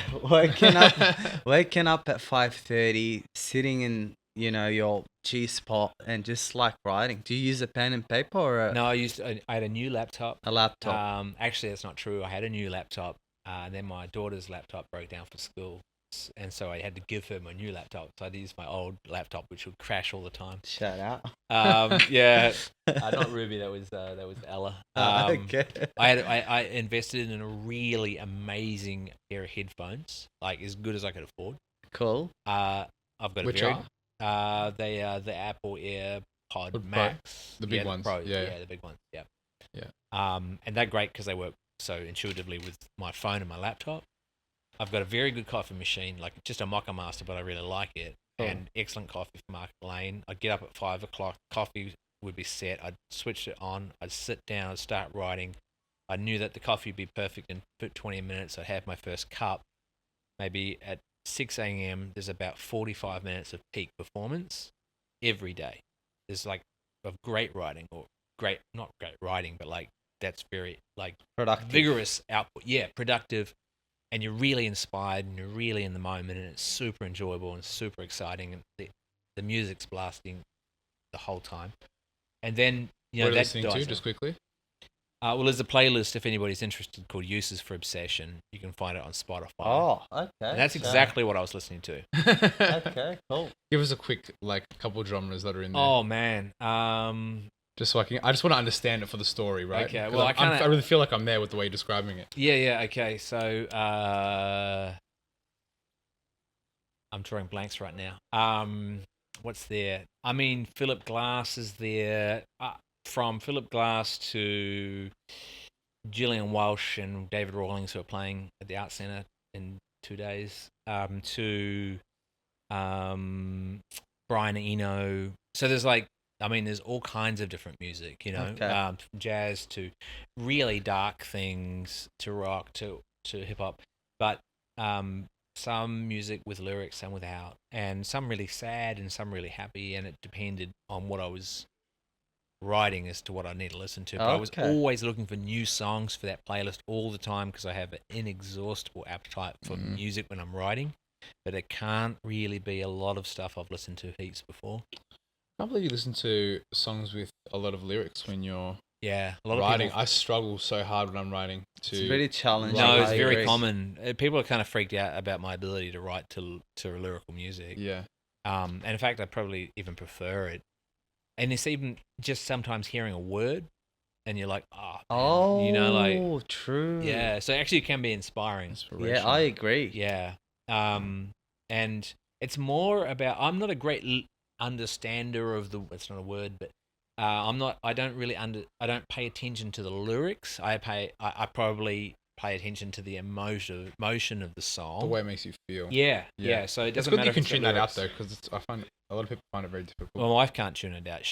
waking up at 5:30, sitting in your G spot, and just like writing. Do you use a pen and paper or No, I had a new laptop. A laptop. Actually, that's not true. I had a new laptop. Then my daughter's laptop broke down for school, and so I had to give her my new laptop. So I had to use my old laptop, which would crash all the time. Shout out. Yeah, not Ruby. That was Ella. Okay. I invested in a really amazing pair of headphones, like as good as I could afford. Cool. I've got Which a very are? They are the Apple AirPod The Pro- Max. the big yeah, ones, Pros, yeah. the big ones. Yeah. Yeah. And they're great because they work so intuitively with my phone and my laptop. I've got a very good coffee machine, like just a Mocha Master, but I really like it. Oh. And excellent coffee from Market Lane. I'd get up at 5 o'clock, coffee would be set. I'd switch it on. I'd sit down. I'd start writing. I knew that the coffee would be perfect in 20 minutes. I'd have my first cup. Maybe at 6 a.m., there's about 45 minutes of peak performance every day. There's like of great writing or not great writing, but like that's very like Productive. vigorous output. Yeah, productive. And you're really inspired and you're really in the moment and it's super enjoyable and super exciting and the music's blasting the whole time. And then, What are you that listening to, dies just quickly? well, there's a playlist if anybody's interested called Uses for Obsession. You can find it on Spotify. Oh, okay. And that's exactly what I was listening to. Okay, cool. Give us a quick, like, couple genres that are in there. Oh, man. Just so I just want to understand it for the story, right? Okay, 'Cause well, I really feel like I'm there with the way you're describing it. Yeah, okay. So, I'm drawing blanks right now. What's there? I mean, Philip Glass is there. From Philip Glass to Gillian Walsh and David Rawlings, who are playing at the Art Centre in 2 days, to Brian Eno. So there's there's all kinds of different music, Okay. from jazz to really dark things, to rock, to hip hop, but some music with lyrics, some without, and some really sad and some really happy, and it depended on what I was writing as to what I need to listen to. But I was Okay. always looking for new songs for that playlist all the time because I have an inexhaustible appetite for music when I'm writing, but it can't really be a lot of stuff I've listened to heaps before. I can't believe you listen to songs with a lot of lyrics when you're Yeah, a lot writing. of people. I struggle so hard when I'm writing. It's very challenging. No, it's I very agree. common. People are kind of freaked out about my ability to write to lyrical music. Yeah. And in fact, I probably even prefer it. And it's even just sometimes hearing a word, and you're like, Oh, true. yeah. So actually, it can be inspiring. Yeah, I agree. Yeah. And it's more about. I'm not a great understander of the. It's not a word, but I don't pay attention to the lyrics. I probably pay attention to the emotion of the song. The way it makes you feel. Yeah. So it It's doesn't good matter. you can if it's got tune that out lyrics. though, because I find a lot of people find it very difficult. Well, my wife can't tune it out.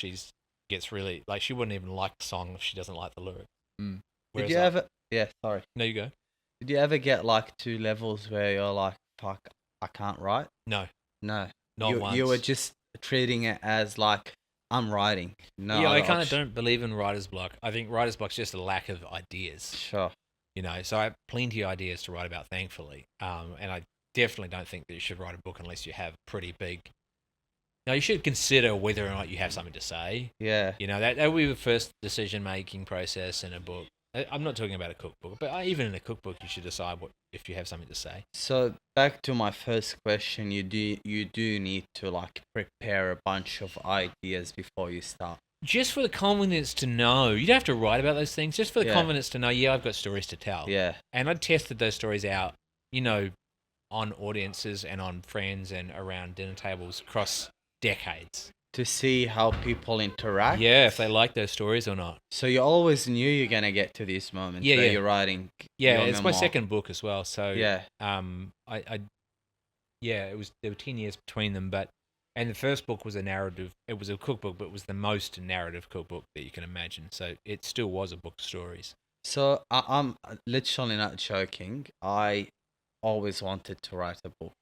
Gets really she wouldn't even like the song if she doesn't like the lyrics. Mm. Did you ever? Yeah, sorry. No, you go. Did you ever get to levels where you're like, "Fuck, I can't write"? No, No. not you, once. You were just treating it as like, I'm writing. No. Yeah, I other kind of option. don't believe in writer's block. I think writer's block's just a lack of ideas. Sure. So I have plenty of ideas to write about, thankfully. And I definitely don't think that you should write a book unless you have pretty big. Now, you should consider whether or not you have something to say. Yeah. That would be the first decision-making process in a book. I'm not talking about a cookbook, but even in a cookbook, you should decide if you have something to say. So back to my first question, you do need to prepare a bunch of ideas before you start. Just for the confidence to know, you don't have to write about those things. Just for the Yeah. confidence to know, I've got stories to tell. Yeah. And I tested those stories out, on audiences and on friends and around dinner tables across decades. To see how people interact. Yeah, if they like those stories or not. So you always knew you're gonna get to these moments Yeah, where yeah. you're writing. Yeah, your it's my memoir. second book as well. So Yeah. there were 10 years between them, and the first book was a narrative. It was a cookbook, but it was the most narrative cookbook that you can imagine. So it still was a book of stories. So I'm literally not joking. I always wanted to write a book.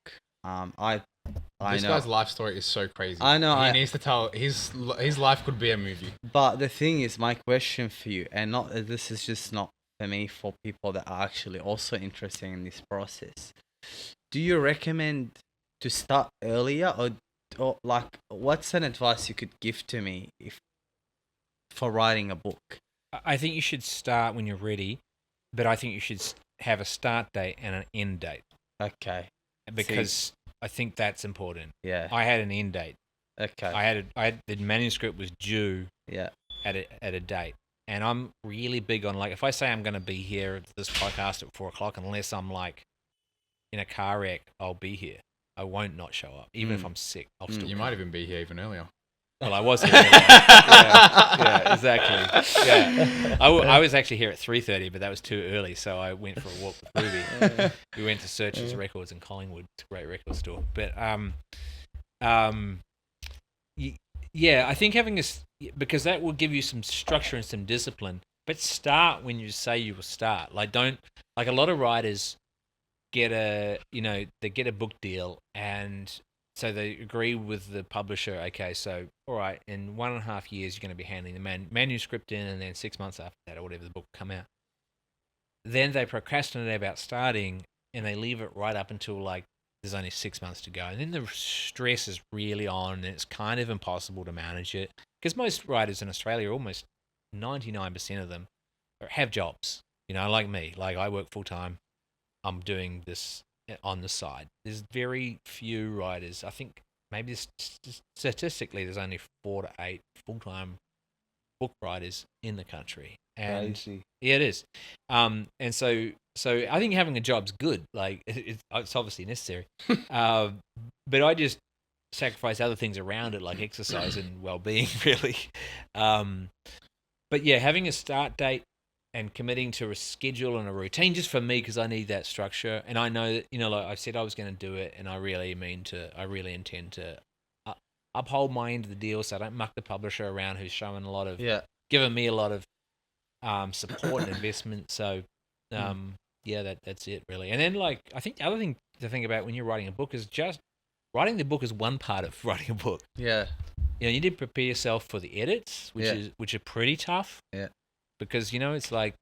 This know. guy's life story is so crazy. I know, He needs to tell his life could be a movie. But the thing is, my question for you, and this is just not for me, for people that are actually also interested in this process. Do you recommend to start earlier, or what's an advice you could give to me for writing a book? I think you should start when you're ready, but I think you should have a start date and an end date. Okay. Because I think that's important. Yeah. I had an end date. Okay. The manuscript was due Yeah. at a date, and I'm really big on if I say I'm going to be here at this podcast at 4:00, unless I'm in a car wreck, I'll be here. I won't not show up, even if I'm sick. I'll still. You come. might even be here even earlier. Well, I was here. Yeah, exactly. Yeah, I was actually here at 3:30, but that was too early, so I went for a walk with Ruby. We went to Searchers Records in Collingwood. It's a great record store. But yeah, I think having because that will give you some structure and some discipline. But start when you say you will start. Like don't like a lot of writers get a book deal, and so they agree with the publisher. Okay, so all right, in 1.5 years you're going to be handing the manuscript in, and then 6 months after that, or whatever, the book will come out. Then they procrastinate about starting, and they leave it right up until like there's only 6 months to go, and then the stress is really on, and it's kind of impossible to manage it because most writers in Australia, almost 99% of them, have jobs. Like me, like I work full time. I'm doing this on the side. There's very few writers. I think maybe statistically there's only 4 to 8 full-time book writers in the country. And Crazy. yeah, it is. And so I think having a job's good. Like it's obviously necessary. But I just sacrifice other things around it, like exercise and well-being, really. But yeah, having a start date and committing to a schedule and a routine, just for me, because I need that structure. And I know that, like I said I was going to do it, and I really intend to uphold my end of the deal, so I don't muck the publisher around, who's showing giving me a lot of support and investment. So yeah, that's it really. And then like I think the other thing to think about when you're writing a book is just writing the book is one part of writing a book. Yeah. You need to prepare yourself for the edits, which are pretty tough. Yeah. Because it's like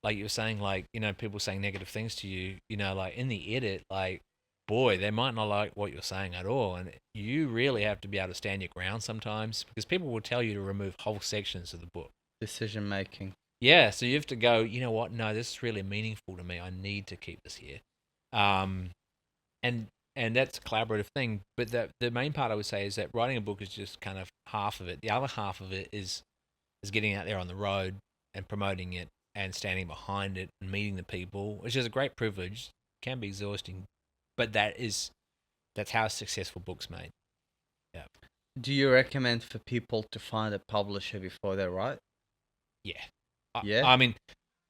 you were saying, like people saying negative things to you, like in the edit, like boy, they might not like what you're saying at all, and you really have to be able to stand your ground sometimes, because people will tell you to remove whole sections of the book. Decision making. Yeah, so you have to go, you know what? No, this is really meaningful to me. I need to keep this here, and that's a collaborative thing. But the main part I would say is that writing a book is just kind of half of it. The other half of it is getting out there on the road and promoting it and standing behind it and meeting the people, which is a great privilege. Can be exhausting, but that's how a successful book's made. Yeah. Do you recommend for people to find a publisher before they write? Yeah. Yeah. I mean,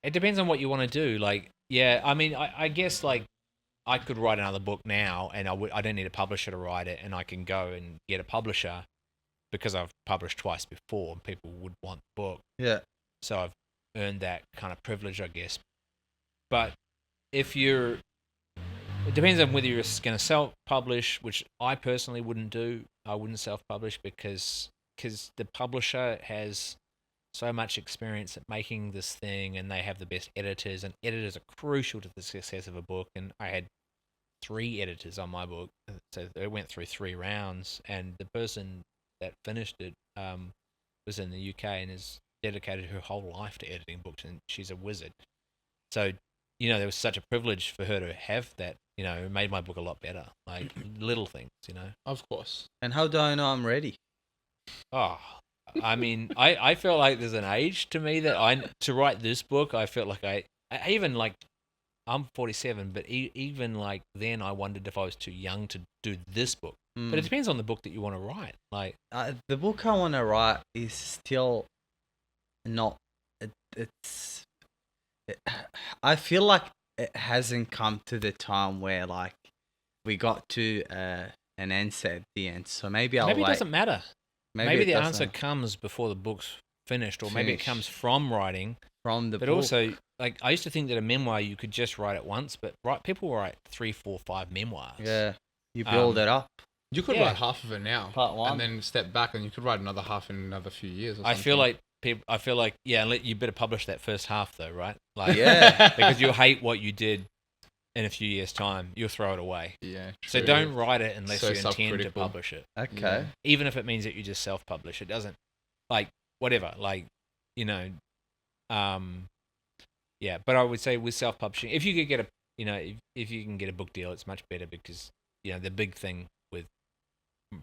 it depends on what you want to do. Like, yeah, I mean, I guess like I could write another book now, and I don't need a publisher to write it, and I can go and get a publisher because I've published twice before and people would want the book. Yeah. So I've earned that kind of privilege, I guess. But it depends on whether you're going to self-publish, which I personally wouldn't do. I wouldn't self-publish because the publisher has so much experience at making this thing, and they have the best editors, and editors are crucial to the success of a book. And I had 3 editors on my book, so it went through 3 rounds, and the person that finished it was in the UK and has dedicated her whole life to editing books, and she's a wizard. So, there was such a privilege for her to have that, it made my book a lot better. Like little things, Of course. And how do I know I'm ready? Oh, I mean, I felt like there's an age to me that to write this book, I felt like I even like, I'm 47, but even like then I wondered if I was too young to do this book. But it depends on the book that you want to write. Like the book I want to write is still not. I feel like it hasn't come to the time where like we got to an answer at the end. So maybe I'll maybe wait. It doesn't matter. Maybe the answer doesn't. comes before the book's finished, or maybe it Finished. comes from writing. From the But book. also, like I used to think that a memoir you could just write it once, but people write 3, 4, 5 memoirs. Yeah, you build it up. You could write half of it now, Part 1. and then step back, and you could write another half in another few years. Or I feel something. like you better publish that first half though, right? Like, Yeah. because you'll hate what you did in a few years' time. You'll throw it away. Yeah. So true. don't write it unless So you intend to self-critical. publish it. Okay. Yeah. Even if it means that you just self-publish. It doesn't, like, whatever, like, yeah. But I would say with self-publishing, if you could get if you can get a book deal, it's much better because, the big thing with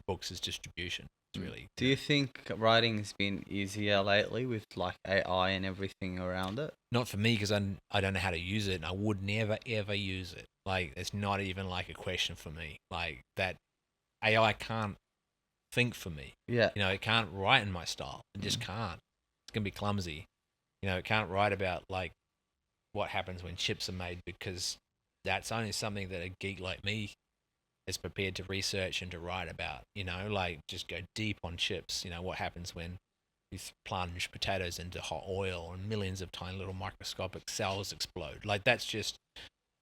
books is distribution. It's really. Do you think writing has been easier lately with like AI and everything around it? Not for me, because I don't know how to use it, and I would never ever use it. Like, it's not even like a question for me. Like, that AI can't think for me. Yeah. You know, it can't write in my style. It just can't. It's gonna be clumsy. You know, it can't write about like what happens when chips are made, because that's only something that a geek like me is prepared to research and to write about. You know, like just go deep on chips. You know, what happens when you plunge potatoes into hot oil and millions of tiny little microscopic cells explode. Like, that's just,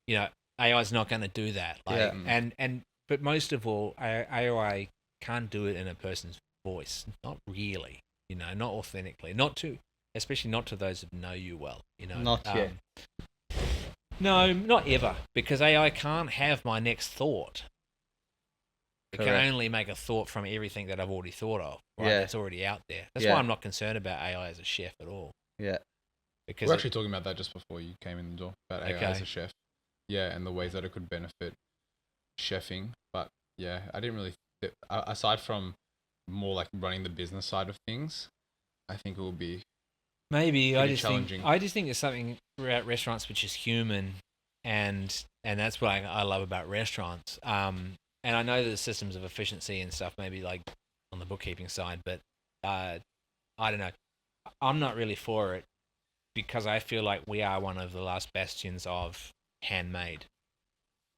you know, AI is not going to do that. Like, Yeah. but most of all, AI can't do it in a person's voice. Not really. You know, not authentically. Not to, especially not to those that know you well. You know, Not yet. No, not ever, because AI can't have my next thought. It can Correct. only make a thought from everything that I've already thought of. Right? Yeah. It's already out there. That's Yeah. why I'm not concerned about AI as a chef at all. Yeah. Because We're actually talking about that just before you came in the door, about AI as Okay. a chef. Yeah, and the ways that it could benefit chefing. But yeah, I didn't really, aside from more like running the business side of things, I think it will be maybe pretty challenging. I just think there's something about restaurants which is human, and that's what I love about restaurants. And I know that the systems of efficiency and stuff maybe like on the bookkeeping side, but I don't know. I'm not really for it, because I feel like we are one of the last bastions of handmade.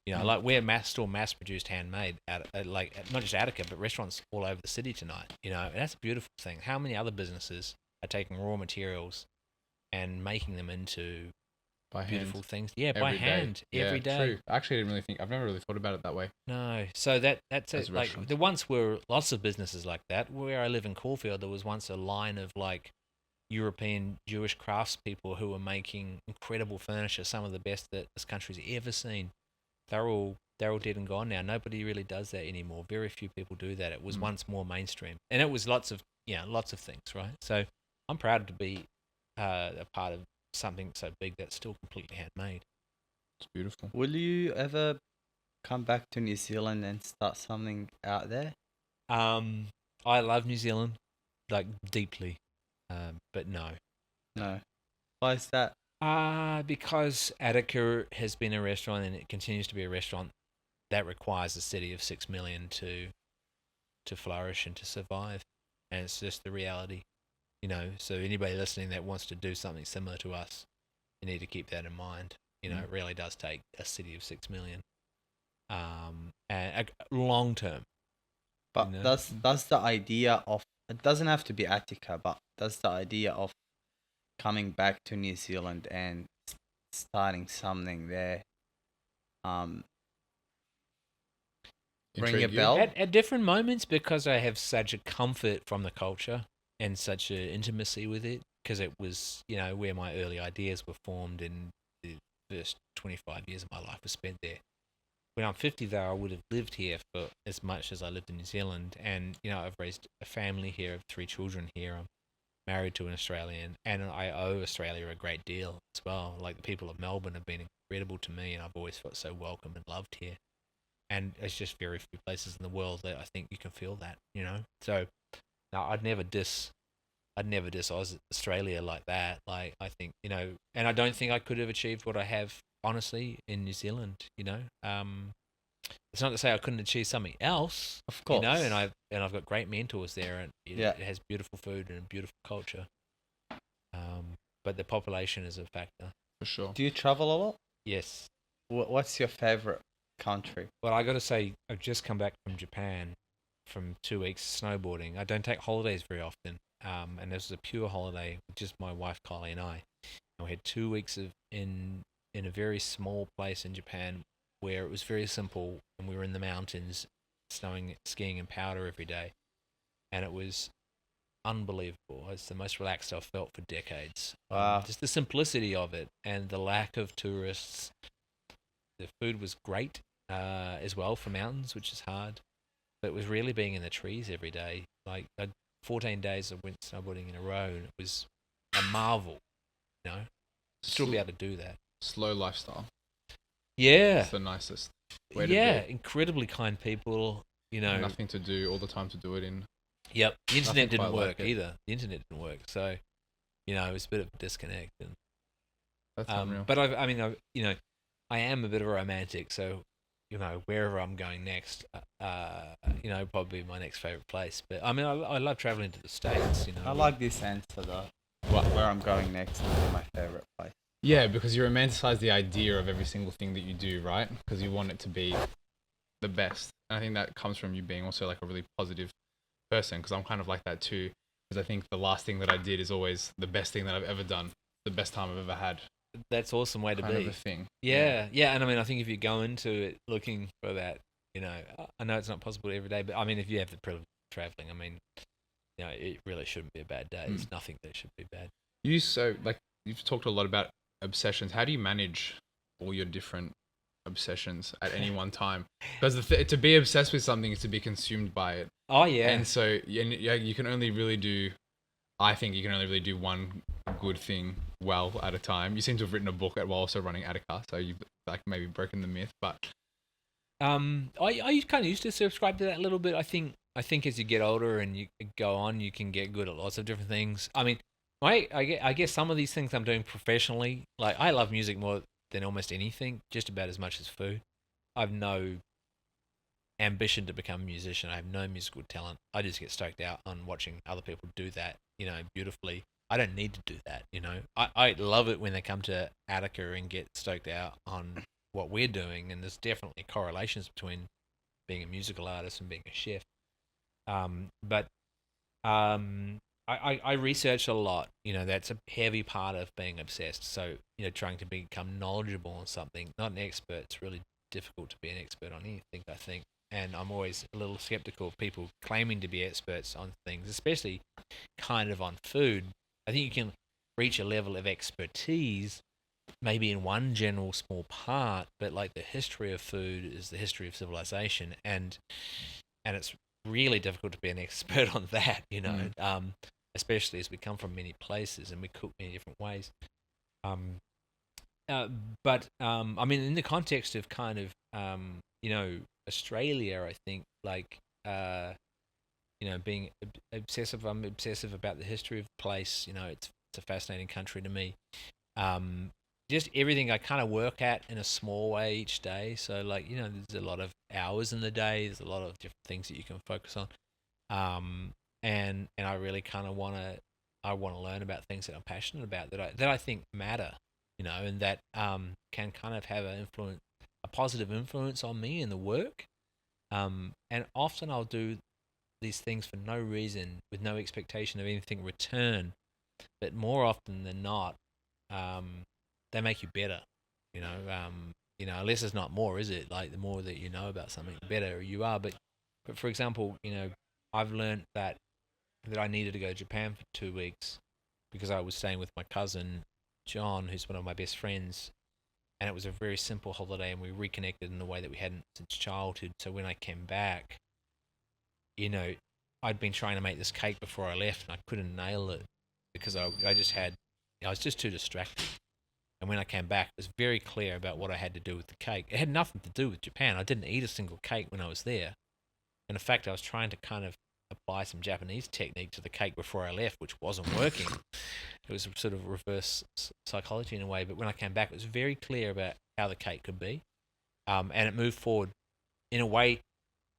You know, like we're still mass produced handmade at like not just Attica, but restaurants all over the city tonight. You know, and that's a beautiful thing. How many other businesses are taking raw materials and making them into By beautiful hand. things? Yeah, by Every day. hand, every day. True. I actually didn't really think. I've never really thought about it that way. No, so that's As it. Like, restaurants. there once were lots of businesses like that. Where I live in Caulfield, there was once a line of like European Jewish craftspeople who were making incredible furniture, some of the best that this country's ever seen. They're all dead and gone now. Nobody really does that anymore. Very few people do that. It was once more mainstream, and it was lots of things, right? So I'm proud to be a part of something so big that's still completely handmade. It's beautiful. Will you ever come back to New Zealand and start something out there? I love New Zealand, like deeply, but no. No. Why is that? Because Attica has been a restaurant, and it continues to be a restaurant that requires a city of 6 million to flourish and to survive, and it's just the reality, you know. So anybody listening that wants to do something similar to us, you need to keep that in mind. You know, it really does take a city of 6 million, and long term. But You know? does the idea of, it doesn't have to be Attica, but does the idea of coming back to New Zealand and starting something there ring a Intrigue you? bell? At different moments, because I have such a comfort from the culture and such an intimacy with it, because it was, you know, where my early ideas were formed, and the first 25 years of my life was spent there. When I'm 50, though, I would have lived here for as much as I lived in New Zealand, and you know, I've raised a family here, I have 3 children here. I'm married to an Australian, and I owe Australia a great deal as well. Like, the people of Melbourne have been incredible to me, and I've always felt so welcome and loved here. And it's just very few places in the world that I think you can feel that, you know. So, no, I'd never diss Australia like that. Like, I think, you know, and I don't think I could have achieved what I have, honestly, in New Zealand. You know, it's not to say I couldn't achieve something else. Of course. You know, and I've got great mentors there, and it has beautiful food and a beautiful culture. But the population is a factor. For sure. Do you travel a lot? Yes. What's your favorite country? Well, I got to say, I've just come back from Japan from 2 weeks snowboarding. I don't take holidays very often, and this was a pure holiday with just my wife Kylie and I. And we had 2 weeks in a very small place in Japan where it was very simple, and we were in the mountains, snowing, skiing in powder every day, and it was unbelievable. It's the most relaxed I've felt for decades. Wow. Just the simplicity of it and the lack of tourists. The food was great as well for mountains, which is hard. But it was really being in the trees every day. Like, 14 days I went snowboarding in a row, and it was a marvel, you know. Still be able to do that. Slow lifestyle. Yeah. It's the nicest way to Yeah, be. incredibly kind people, you know. Nothing to do, all the time to do it in. Yep. The internet Nothing didn't quite like work it. either. The internet didn't work. So, you know, it was a bit of a disconnect. And That's unreal. but I mean, you know, I am a bit of a romantic, so wherever I'm going next, probably my next favorite place. But I mean, I love traveling to the States. I like this answer though. What? Where I'm going next will be my favorite place. Yeah, because you romanticize the idea of every single thing that you do, right? Because you want it to be the best. And I think that comes from you being also like a really positive person, because I'm kind of like that too. Because I think the last thing that I did is always the best thing that I've ever done, the best time I've ever had. That's an awesome way to Kind be. of a thing. Yeah, and I mean, I think if you go into it looking for that, I know it's not possible every day, but I mean, if you have the privilege of traveling, I mean, it really shouldn't be a bad day. There's nothing that should be bad. You've talked a lot about obsessions. How do you manage all your different obsessions at any one time? Because to be obsessed with something is to be consumed by it. Oh yeah. And so you can only really do. I think you can only really do one good thing well at a time. You seem to have written a book while also running Attica, so you've like maybe broken the myth. But I kind of used to subscribe to that a little bit. I think as you get older and you go on, you can get good at lots of different things. I mean, I guess some of these things I'm doing professionally. Like I love music more than almost anything, just about as much as food. I've no ambition to become a musician. I have no musical talent. I just get stoked out on watching other people do that, beautifully. I don't need to do that, I love it when they come to Attica and get stoked out on what we're doing, and there's definitely correlations between being a musical artist and being a chef. But I research a lot. That's a heavy part of being obsessed. So, trying to become knowledgeable on something, not an expert. It's really difficult to be an expert on anything, I think. And I'm always a little skeptical of people claiming to be experts on things, especially kind of on food. I think you can reach a level of expertise maybe in one general small part, but like the history of food is the history of civilization, and it's really difficult to be an expert on that, especially as we come from many places and we cook many different ways. But I mean, in the context of kind of Australia, I think being obsessive. I'm obsessive about the history of the place. It's a fascinating country to me. Just everything I kind of work at in a small way each day. So there's a lot of hours in the day. There's a lot of different things that you can focus on. And I really kind of want to learn about things that I'm passionate about that I think matter. And that can kind of have a positive influence on me in the work. And often I'll do these things for no reason, with no expectation of anything in return. But more often than not, they make you better. Unless it's not more, is it? Like the more that you know about something, the better you are. But for example, I've learned that I needed to go to Japan for 2 weeks because I was staying with my cousin John, who's one of my best friends, and it was a very simple holiday, and we reconnected in a way that we hadn't since childhood. So when I came back, I'd been trying to make this cake before I left, and I couldn't nail it because I was just too distracted. And when I came back, it was very clear about what I had to do with the cake. It had nothing to do with Japan. I didn't eat a single cake when I was there. And in fact, I was trying to kind of apply some Japanese technique to the cake before I left, which wasn't working. It was sort of reverse psychology in a way. But when I came back, it was very clear about how the cake could be. And it moved forward in a way,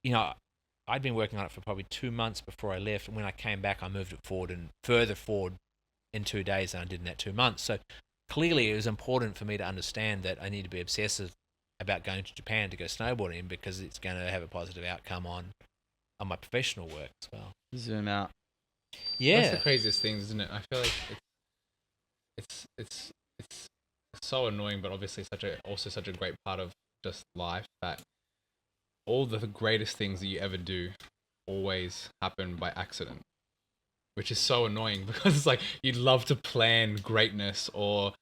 I'd been working on it for probably 2 months before I left. And when I came back, I moved it forward and further forward in 2 days than I did in that 2 months. So clearly it was important for me to understand that I need to be obsessive about going to Japan to go snowboarding because it's going to have a positive outcome on my professional work as well. Zoom out. Yeah. That's the craziest thing, isn't it? I feel like it's so annoying, but obviously also such a great part of just life that all the greatest things that you ever do always happen by accident, which is so annoying because it's like you'd love to plan greatness or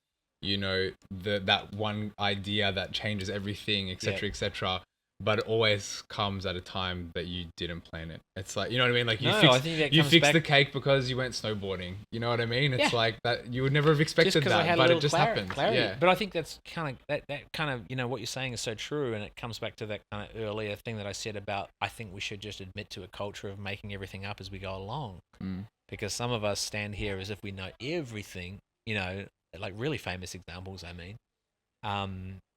that one idea that changes everything, etc., etc. But it always comes at a time that you didn't plan it. It's like, you know what I mean? Like you fixed the cake because you went snowboarding. You know what I mean? It's like that you would never have expected that, but it just happened. Yeah. But I think that's kind of that kind of what you're saying is so true, and it comes back to that kind of earlier thing that I said about I think we should just admit to a culture of making everything up as we go along. Because some of us stand here as if we know everything. Like really famous examples. I mean.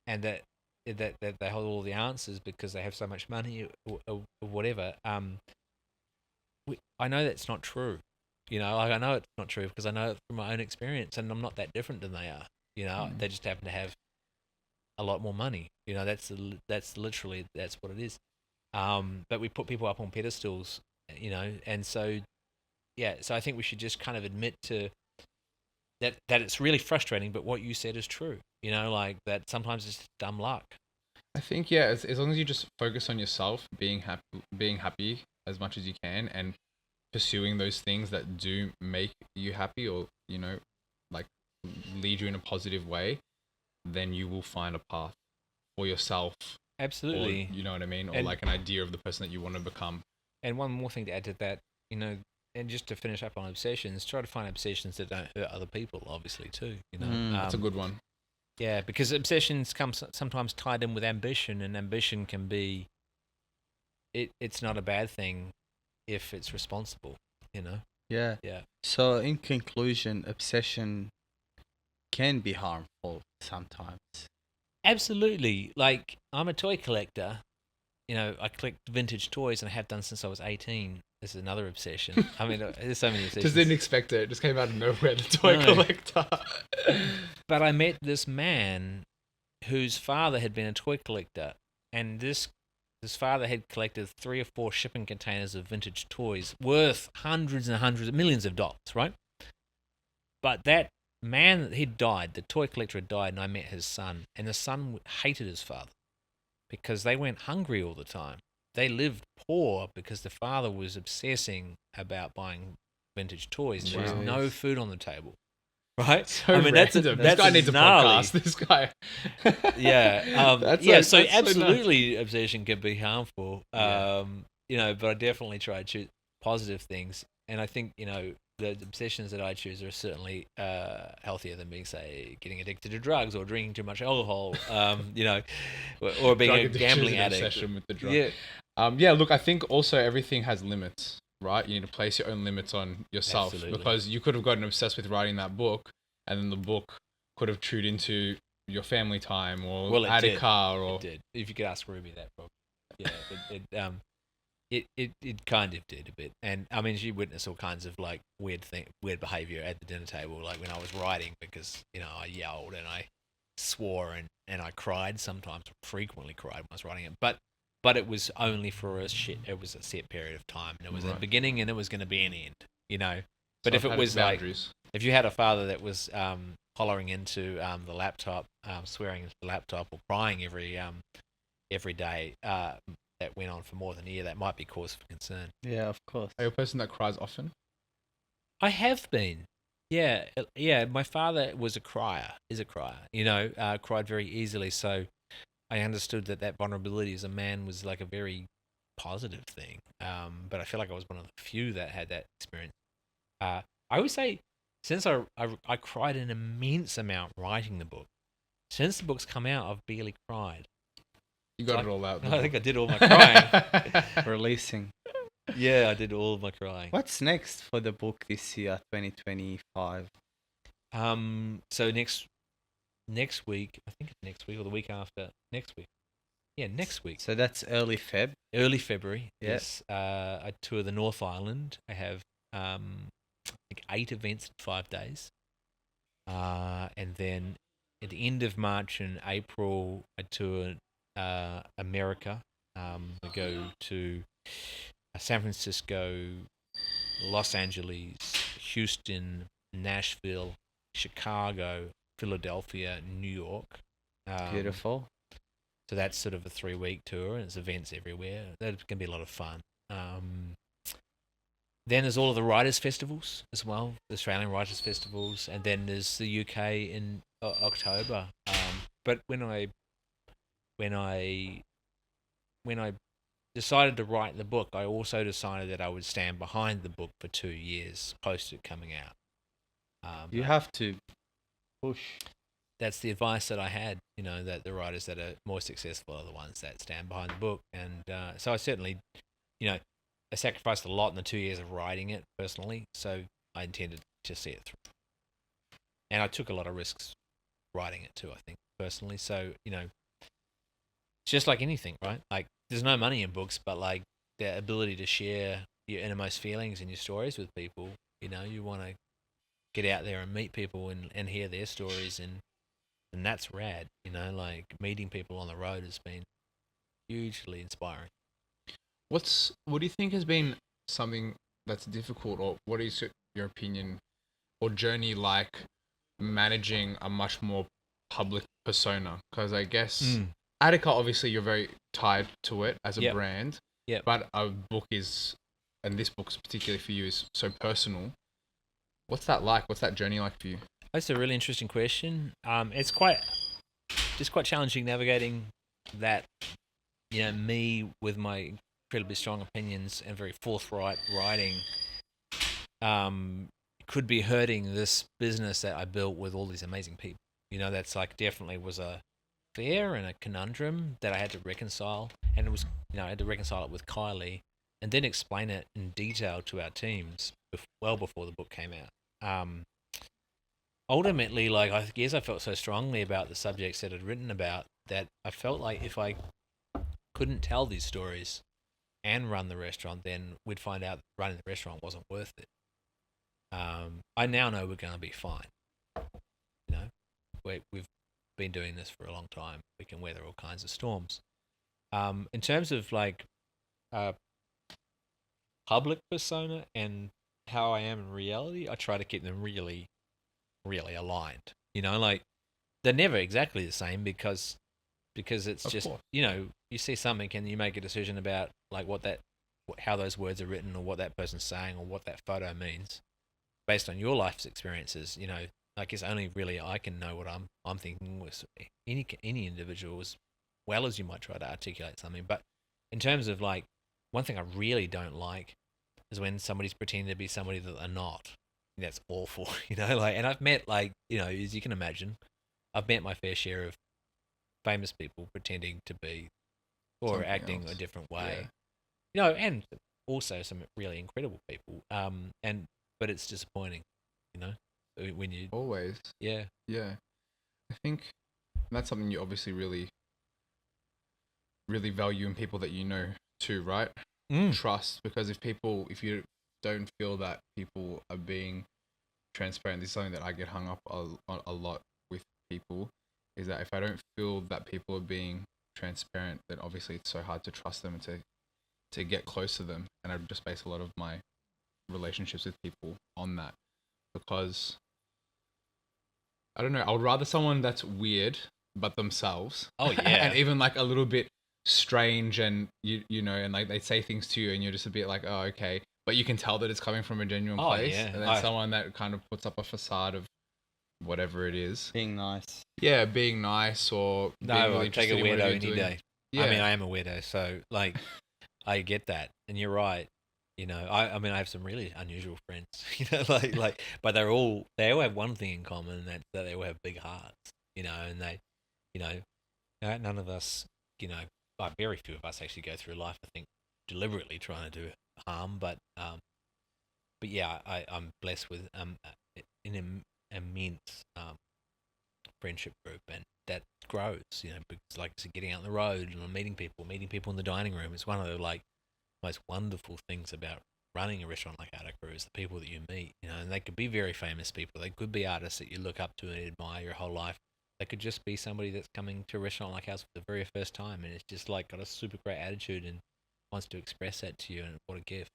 and that they hold all the answers because they have so much money or whatever. I know that's not true. Like I know it's not true because I know it from my own experience, and I'm not that different than they are. They just happen to have a lot more money. That's literally that's what it is. But we put people up on pedestals, and so yeah. So I think we should just kind of admit to that it's really frustrating. But what you said is true. Like that sometimes it's dumb luck. I think as long as you just focus on yourself, being happy as much as you can, and pursuing those things that do make you happy, or like lead you in a positive way, then you will find a path for yourself. Absolutely. Or, you know what I mean? Or like an idea of the person that you want to become. And one more thing to add to that, and just to finish up on obsessions, try to find obsessions that don't hurt other people, obviously, too. That's a good one. Yeah, because obsessions come sometimes tied in with ambition, and ambition can be, it's not a bad thing if it's responsible, Yeah. Yeah. So in conclusion, obsession can be harmful sometimes. Absolutely. Like, I'm a toy collector. I collect vintage toys, and I have done since I was 18. This is another obsession. I mean, there's so many obsessions. Just didn't expect it. It just came out of nowhere, the toy collector. But I met this man whose father had been a toy collector, and this father had collected 3 or 4 shipping containers of vintage toys worth hundreds and hundreds of millions of dollars, right? But that man, he died. The toy collector had died, and I met his son, and the son hated his father because they went hungry all the time. They lived poor because the father was obsessing about buying vintage toys. There was no food on the table, right? So I mean, that's this guy needs gnarly. a podcast. This guy. Yeah. So that's absolutely, obsession can be harmful. Yeah. But I definitely try to choose positive things, and I think the obsessions that I choose are certainly healthier than being, say, getting addicted to drugs or drinking too much alcohol, or being a gambling addict. Obsession with the drug. Yeah. Look, I think also everything has limits, right? You need to place your own limits on yourself. Absolutely. Because you could have gotten obsessed with writing that book, and then the book could have chewed into your family time, or Attica, or it did. If you could ask Ruby that, probably. Yeah, it kind of did a bit, and I mean, she witnessed all kinds of like weird behavior at the dinner table, like when I was writing, because I yelled and I swore and I cried sometimes, frequently cried when I was writing it, but it was only for it was a set period of time, and it was a beginning and it was going to be an end, But So if it was boundaries. if you had a father that was hollering into the laptop, swearing into the laptop, or crying every day, that went on for more than a year, that might be cause for concern. Yeah, of course. Are you a person that cries often? I have been. Yeah. My father is a crier, cried very easily. So I understood that vulnerability as a man was like a very positive thing. But I feel like I was one of the few that had that experience. I would say, since I cried an immense amount writing the book, since the book's come out, I've barely cried. You got it all out. I think I did all my crying. Releasing. Yeah, I did all of my crying. What's next for the book this year, 2025? So next week, I think it's next week or the week after. Next week. Yeah, next week. So that's early Feb. Early February. Yeah. Yes. I tour the North Island. I have I think 8 events in 5 days. And then at the end of March and April, I tour America. We go to San Francisco, Los Angeles, Houston, Nashville, Chicago, Philadelphia, New York. Beautiful. So that's sort of a 3-week tour, and it's events everywhere. That's going to be a lot of fun. Then there's all of the writers' festivals as well, the Australian writers' festivals, and then there's the UK in October. But when I decided to write the book, I also decided that I would stand behind the book for 2 years post it coming out. You have to push. That's the advice that I had, that the writers that are more successful are the ones that stand behind the book. And so I certainly, I sacrificed a lot in the 2 years of writing it personally, so I intended to see it through. And I took a lot of risks writing it too, I think, personally. So, it's just like anything, right? Like, there's no money in books, but like the ability to share your innermost feelings and your stories with people, you want to get out there and meet people and hear their stories, and that's rad, like meeting people on the road has been hugely inspiring. What do you think has been something that's difficult, or what is your opinion or journey like managing a much more public persona? Because I guess Attica, obviously, you're very tied to it as a Yep. brand. Yep. But a book is, and this book particularly for you, is so personal. What's that like? What's that journey like for you? That's a really interesting question. It's quite challenging navigating that. Me with my incredibly strong opinions and very forthright writing, could be hurting this business that I built with all these amazing people. That's like definitely was a fear and a conundrum that I had to reconcile, and it was, I had to reconcile it with Kylie, and then explain it in detail to our teams well before the book came out. Ultimately, like, I guess I felt so strongly about the subjects that I'd written about that I felt like if I couldn't tell these stories and run the restaurant, then we'd find out that running the restaurant wasn't worth it. I now know we're going to be fine. We've been doing this for a long time. We can weather all kinds of storms. In terms of like public persona and how I am in reality, I try to keep them really, really aligned. Like they're never exactly the same because it's Of just course. You see something and you make a decision about like how those words are written or what that person's saying or what that photo means based on your life's experiences. Like it's only really I can know what I'm thinking with any individual as well as you might try to articulate something. But in terms of like one thing I really don't like is when somebody's pretending to be somebody that they're not. That's awful, like, and I've met like, as you can imagine, I've met my fair share of famous people pretending to be or Something acting else. a different way. Yeah. And also some really incredible people. But it's disappointing, when you Always. yeah. Yeah. I think that's something you obviously really, really value in people that you know too, right? Trust, because if you don't feel that people are being transparent, this is something that I get hung up a lot with people, is that if I don't feel that people are being transparent, then obviously it's so hard to trust them and to get close to them. And I just base a lot of my relationships with people on that, because I don't know, I would rather someone that's weird but themselves. Oh yeah. And even like a little bit strange, and and like they say things to you and you're just a bit like, oh, okay, but you can tell that it's coming from a genuine Oh, place. yeah. And then someone that kind of puts up a facade of whatever it is, Being nice. yeah, being nice or being No, really I'll take a interested in what weirdo you're any doing. day. Yeah. I mean, I am a weirdo, so like, I get that, and you're right. I mean, I have some really unusual friends. But they all have one thing in common, and that's that they all have big hearts. And they, none of us, very few of us actually go through life, I think, deliberately trying to do harm. But yeah, I'm blessed with an immense friendship group, and that grows, because like I said, getting out on the road and meeting people in the dining room. It's one of the like most wonderful things about running a restaurant like Attica is the people that you meet, and they could be very famous people. They could be artists that you look up to and admire your whole life. They could just be somebody that's coming to a restaurant like ours for the very first time, and it's just like got a super great attitude and wants to express that to you, and what a gift,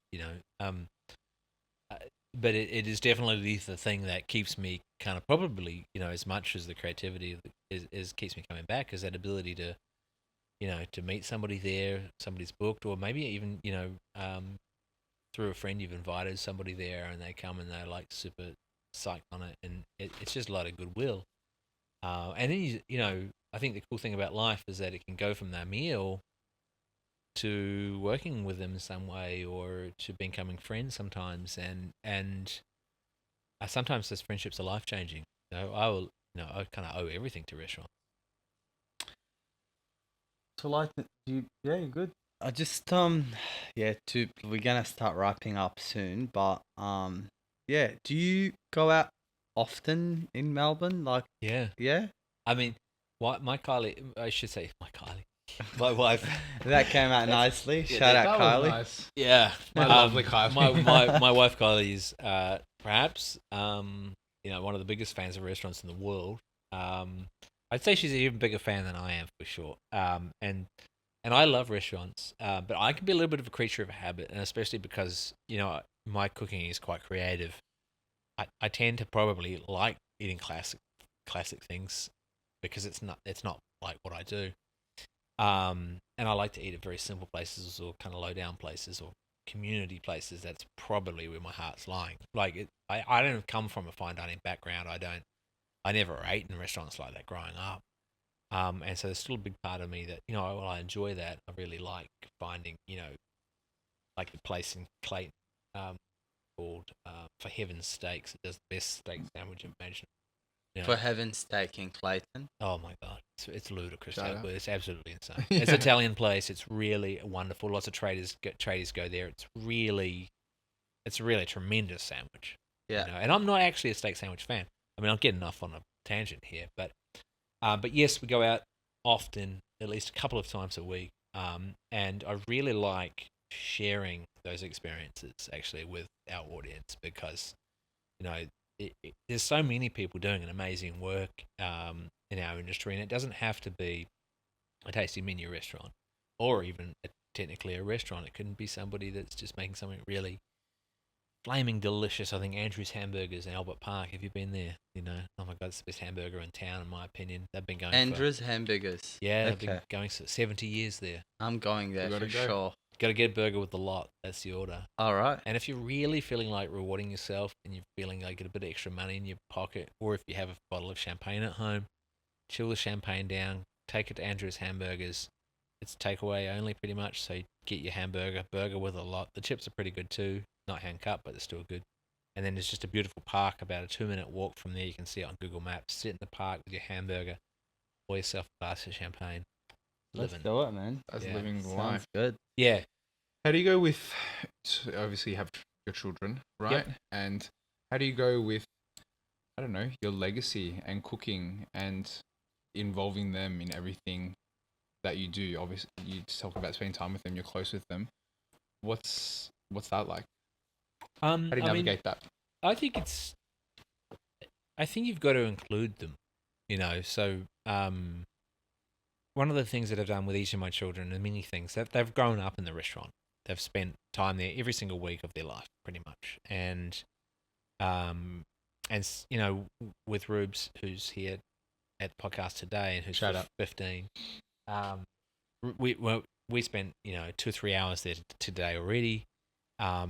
but it is definitely the thing that keeps me kind of probably, as much as the creativity is keeps me coming back, is that ability to, to meet somebody there, somebody's booked, or maybe even, through a friend you've invited somebody there and they come and they're like super psyched on it, and it's just a lot of goodwill. And then, I think the cool thing about life is that it can go from that meal to working with them in some way, or to becoming friends sometimes, and sometimes those friendships are life changing. I kind of owe everything to restaurants. So like, yeah, you're good. I just yeah, we're gonna start wrapping up soon, but yeah, do you go out often in Melbourne? Like, Yeah, yeah, I mean, my Kylie, I should say my Kylie, my wife. That came out nicely. Yeah, Shout That out, was Kylie. nice. Yeah, My lovely Kylie. My wife Kylie is perhaps one of the biggest fans of restaurants in the world. I'd say she's an even bigger fan than I am for sure. And I love restaurants, but I can be a little bit of a creature of habit, and especially because my cooking is quite creative. I tend to probably like eating classic things because it's not like what I do. And I like to eat at very simple places or kind of low down places or community places. That's probably where my heart's lying. I don't come from a fine dining background. I never ate in restaurants like that growing up. And so there's still a big part of me that, while I enjoy that, I really like finding, like the place in Clayton, called For Heaven's Steaks. It does the best steak sandwich imaginable. For Heaven's Sake in Clayton. Oh my God, it's ludicrous. Shout out. It's absolutely insane. It's an Italian place. It's really wonderful. Lots of traders go there. It's really a tremendous sandwich. Yeah. And I'm not actually a steak sandwich fan. I mean, I'm getting off on a tangent here, but yes, we go out often, at least a couple of times a week. And I really like sharing those experiences actually with our audience because, there's so many people doing an amazing work in our industry, and it doesn't have to be a tasty menu restaurant or even technically a restaurant. It can be somebody that's just making something really flaming delicious. I think Andrew's Hamburgers in Albert Park. Have you been there? Oh my God, it's the best hamburger in town, in my opinion. They've been going Andrew's Hamburgers. they've been going for 70 years there. I'm going there for sure. Got to get a burger with the lot. That's the order. All right. And if you're really feeling like rewarding yourself and you're feeling like you get a bit of extra money in your pocket, or if you have a bottle of champagne at home, chill the champagne down, take it to Andrew's Hamburgers. It's takeaway only pretty much, so you get your burger with a lot. The chips are pretty good too. Not hand cut, but they're still good. And then there's just a beautiful park about a 2-minute walk from there. You can see it on Google Maps. Sit in the park with your hamburger, pour yourself a glass of champagne. Let's do it, man. That's Yeah. living the Sounds life. good. Yeah. How do you go with? So obviously, you have your children, right? Yep. And how do you go with? I don't know, your legacy and cooking and involving them in everything that you do. Obviously, you talk about spending time with them. You're close with them. What's that like? How do you navigate that? I think you've got to include them, so one of the things that I've done with each of my children and many things, they've grown up in the restaurant. They've spent time there every single week of their life, pretty much. And with Rubes, who's here at the podcast today and who's Shout out. 15, we spent 2 or 3 hours there today already. But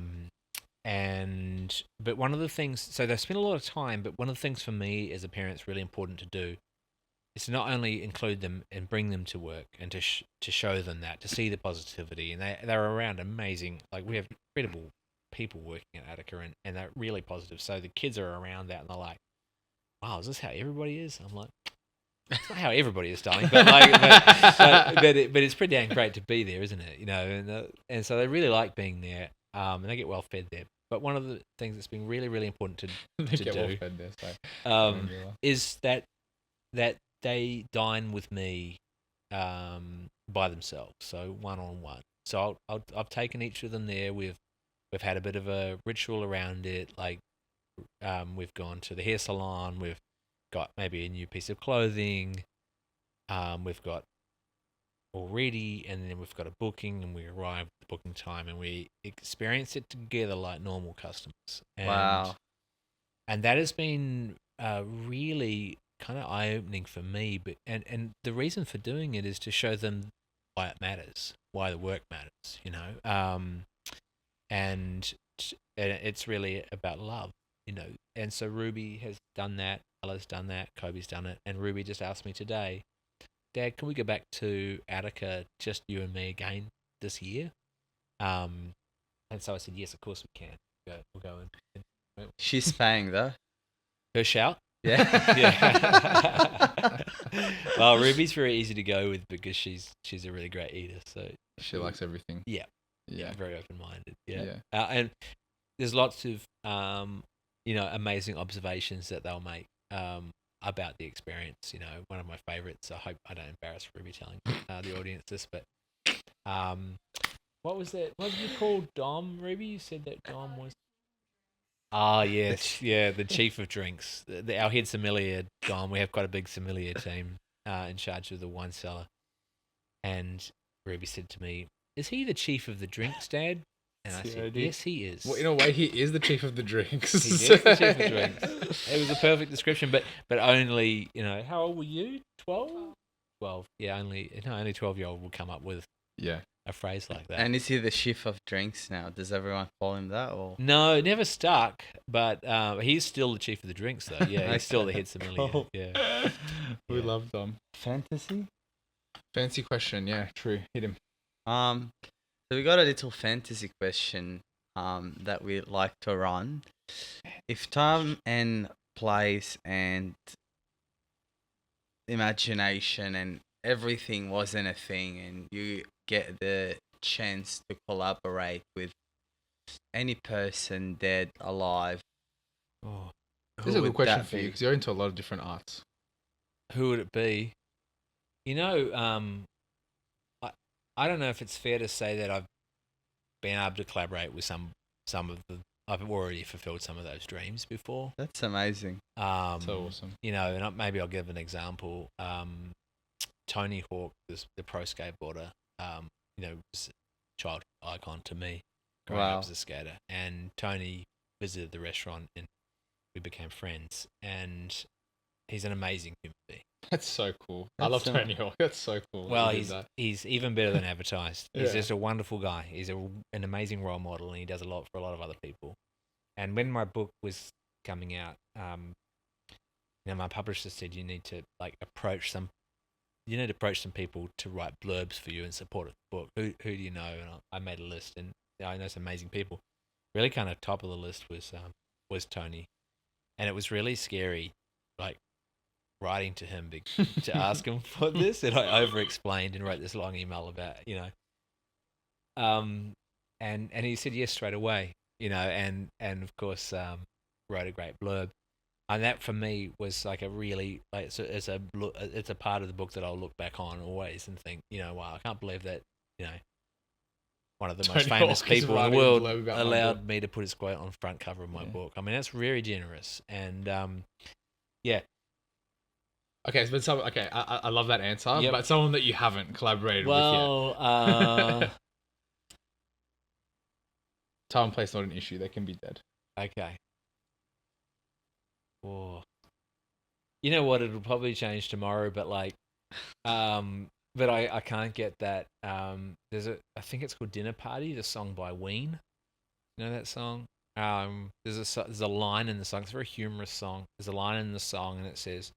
one of the things, so they spend a lot of time, but one of the things for me as a parent is really important to do is to not only include them and bring them to work and to show them that, to see the positivity. And they're around amazing, like we have incredible people working at Attica and they're really positive. So the kids are around that and they're like, wow, is this how everybody is? I'm like, it's not how everybody is, darling, but it's pretty damn great to be there, isn't it? And so they really like being there, and they get well fed there. But one of the things that's been really, really important to do is that they dine with me by themselves, so one-on-one. So I've taken each of them there. We've had a bit of a ritual around it, like we've gone to the hair salon. We've got maybe a new piece of clothing. We've got already, and then we've got a booking, and we arrive at the booking time, and we experience it together like normal customers. Wow. And that has been really kind of eye-opening for me. But and the reason for doing it is to show them why it matters, why the work matters, and it's really about love, And so Ruby has done that, Ella's done that, Kobe's done it, and Ruby just asked me today, Dad, can we go back to Attica, just you and me again this year? And so I said, yes, of course we can. We'll go and She's paying though. her shout. Yeah. Yeah. Well, Ruby's very easy to go with because she's a really great eater. So She likes everything. Yeah. Yeah. Very open-minded. Yeah. Yeah. And there's lots of amazing observations that they'll make about the experience. One of my favorites. I hope I don't embarrass Ruby telling the audience this, but what was that? What did you call Dom, Ruby? You said that Dom was. Ah, yes, yeah, the chief of drinks, our head sommelier, Dom. We have quite a big sommelier team in charge of the wine cellar, and Ruby said to me, "Is he the chief of the drinks, Dad?" And I said, "Yes, he is." Well, in a way, he is the chief of the drinks. He is the chief of drinks. It was a perfect description, but only, how old were you? 12? 12. Yeah, only 12-year-old will come up with a phrase like that. And is he the chief of drinks now? Does everyone call him that? Or No, it never stuck, but he's still the chief of the drinks, though. Yeah, he's still the head sommelier. Cool. Yeah. We love Dom. fantasy? Fancy question. Yeah, true. Hit him. So we got a little fantasy question that we like to run. If time and place and imagination and everything wasn't a thing, and you get the chance to collaborate with any person, dead, alive, Oh, This is a good question that for you be? because you're into a lot of different arts. who would it be? I don't know if it's fair to say that I've been able to collaborate with some of the. I've already fulfilled some of those dreams before. That's amazing. So awesome. And maybe I'll give an example. Tony Hawk, the pro skateboarder, was a child icon to me growing Wow. up as a skater. And Tony visited the restaurant and we became friends. And he's an amazing human being. That's so cool. I That's love Tony Hawk. That's so cool. Well, He did that. he's even better than advertised. He's Yeah. just a wonderful guy. He's an amazing role model, and he does a lot for a lot of other people. And when my book was coming out, my publisher said you need to approach some people to write blurbs for you in support of the book. Who do you know? And I made a list, and I know some amazing people. Really, kind of top of the list was Tony, and it was really scary, writing to him to ask him for this, and I over-explained and wrote this long email about, and he said yes straight away, and of course wrote a great blurb, and that for me was like a really it's a part of the book that I'll look back on always and think, wow, I can't believe that, one of the most Tony famous Hawk is people in writing the a world blurb about my allowed book. me to put his quote on the front cover of my book. I mean, that's very generous, and yeah. Okay, but I love that answer. Yep. But someone that you haven't collaborated with Well, yet. Time and place not an issue. They can be dead. okay. Oh. You know what? It'll probably change tomorrow, but but I can't get that. I think it's called Dinner Party, the song by Ween. You know that song? There's a line in the song. It's a very humorous song. There's a line in the song, and it says,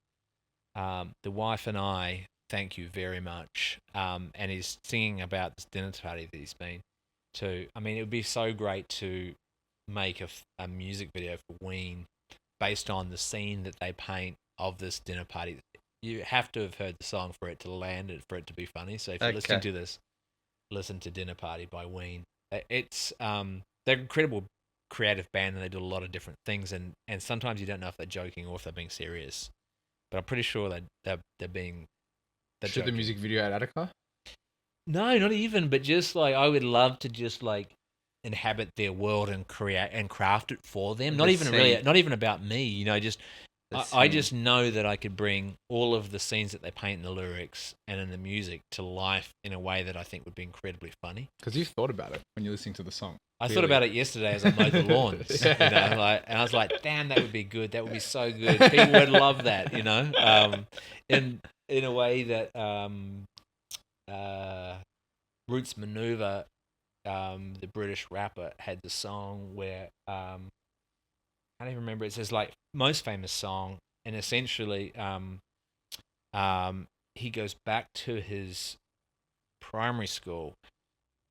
"The wife and I thank you very much." And he's singing about this dinner party that he's been to. I mean, it would be so great to make a music video for Ween based on the scene that they paint of this dinner party. You have to have heard the song for it to land and for it to be funny. So if you're listening to this, listen to Dinner Party by Ween. It's they're an incredible creative band, and they do a lot of different things, and sometimes you don't know if they're joking or if they're being serious. But I'm pretty sure that they're being. Shoot joking. the music video at Attica? No, not even. But just I would love to just inhabit their world and create and craft it for them. Not even about me. Just I just know that I could bring all of the scenes that they paint in the lyrics and in the music to life in a way that I think would be incredibly funny. Because you've thought about it when you're listening to the song. I thought about it yesterday as I mowed the lawns, and I was like, "Damn, that would be good. That would be so good. People would love that, in a way that Roots Maneuver, the British rapper, had the song where I can't even remember. It says most famous song, and essentially, he goes back to his primary school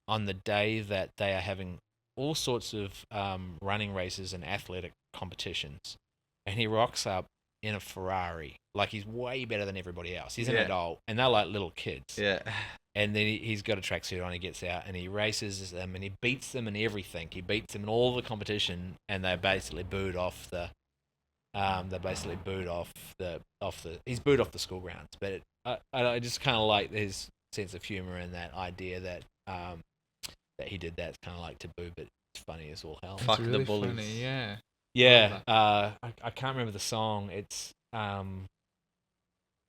on the day that they are having all sorts of running races and athletic competitions, and he rocks up in a Ferrari. He's way better than everybody else. He's an adult, and they're like little kids. Yeah. And then he's got a tracksuit on. He gets out and he races them, and he beats them in everything. He beats them in all the competition, and they're basically booed off the They basically he's booed off the school grounds. But I just kind of like his sense of humor and that idea that that he did that. It's kind of like taboo, but it's funny as all hell. Fuck It's really the bullies. funny, yeah. Yeah, I can't remember the song. It's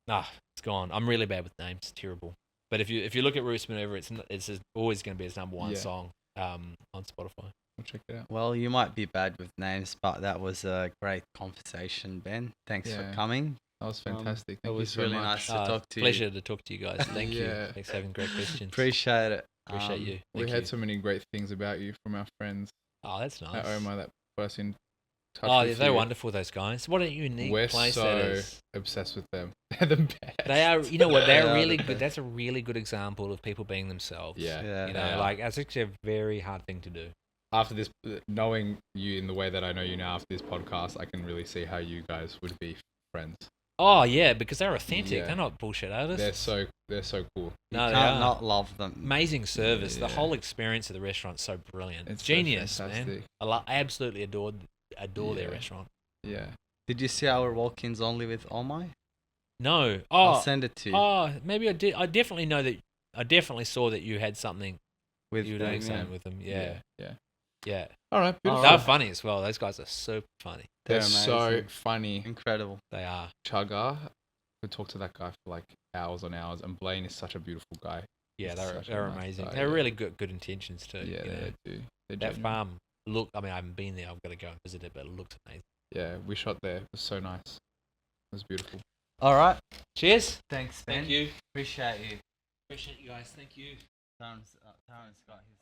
it's gone. I'm really bad with names. Terrible. But if you look at Roots Maneuver, it's always going to be his number one song on Spotify. I'll check it out. Well, you might be bad with names, but that was a great conversation, Ben. Thanks for coming. That was fantastic. It Thank was you so really much. nice to talk to you. Pleasure to talk to you guys. Thank you. Yeah. Thanks for having great questions. Appreciate it. Appreciate you. We Thank had you. so many great things about you from our friends Oh, that's nice. at OMA that put us in touch Oh, with they're you. wonderful, those guys. What a unique We're place so that is. obsessed with them. They're the best. They are, you know what, They they're are really the good. best. That's a really good example of people being themselves. Yeah. Yeah. You they know, are. like, that's actually a very hard thing to do. After this, knowing you in the way that I know you now after this podcast, I can really see how you guys would be friends. Oh, yeah, because they're authentic. Yeah. They're not bullshit artists. They're so cool. No, You they can't are. not love them. Amazing service. The Yeah. whole experience of the restaurant's so brilliant. It's so Genius, man. fantastic. I absolutely adore their Yeah. restaurant. Yeah. Did you see our walk-ins only with Omai? No. I'll Oh, send it to you. maybe I did. I definitely know that. I definitely saw that you had something. with You were them, doing yeah. something with them. Yeah. Yeah. Yeah. All right. Beautiful. They're funny as well. Those guys are super funny. They're They're so amazing. funny. Incredible. They are. Chugga could talk to that guy for like hours on hours, and Blaine is such a beautiful guy. Yeah, He's they're such a they're nice amazing. guy, They're yeah. really good intentions too. Yeah, you know. they do. They're That genuine. farm I mean, I haven't been there. I've got to go and visit it, but it looks amazing. Yeah, we shot there. It was so nice. It was beautiful. All right. Cheers. Thanks, Ben. Thank you. Appreciate you. Appreciate you guys. Thank you. Taryn's got his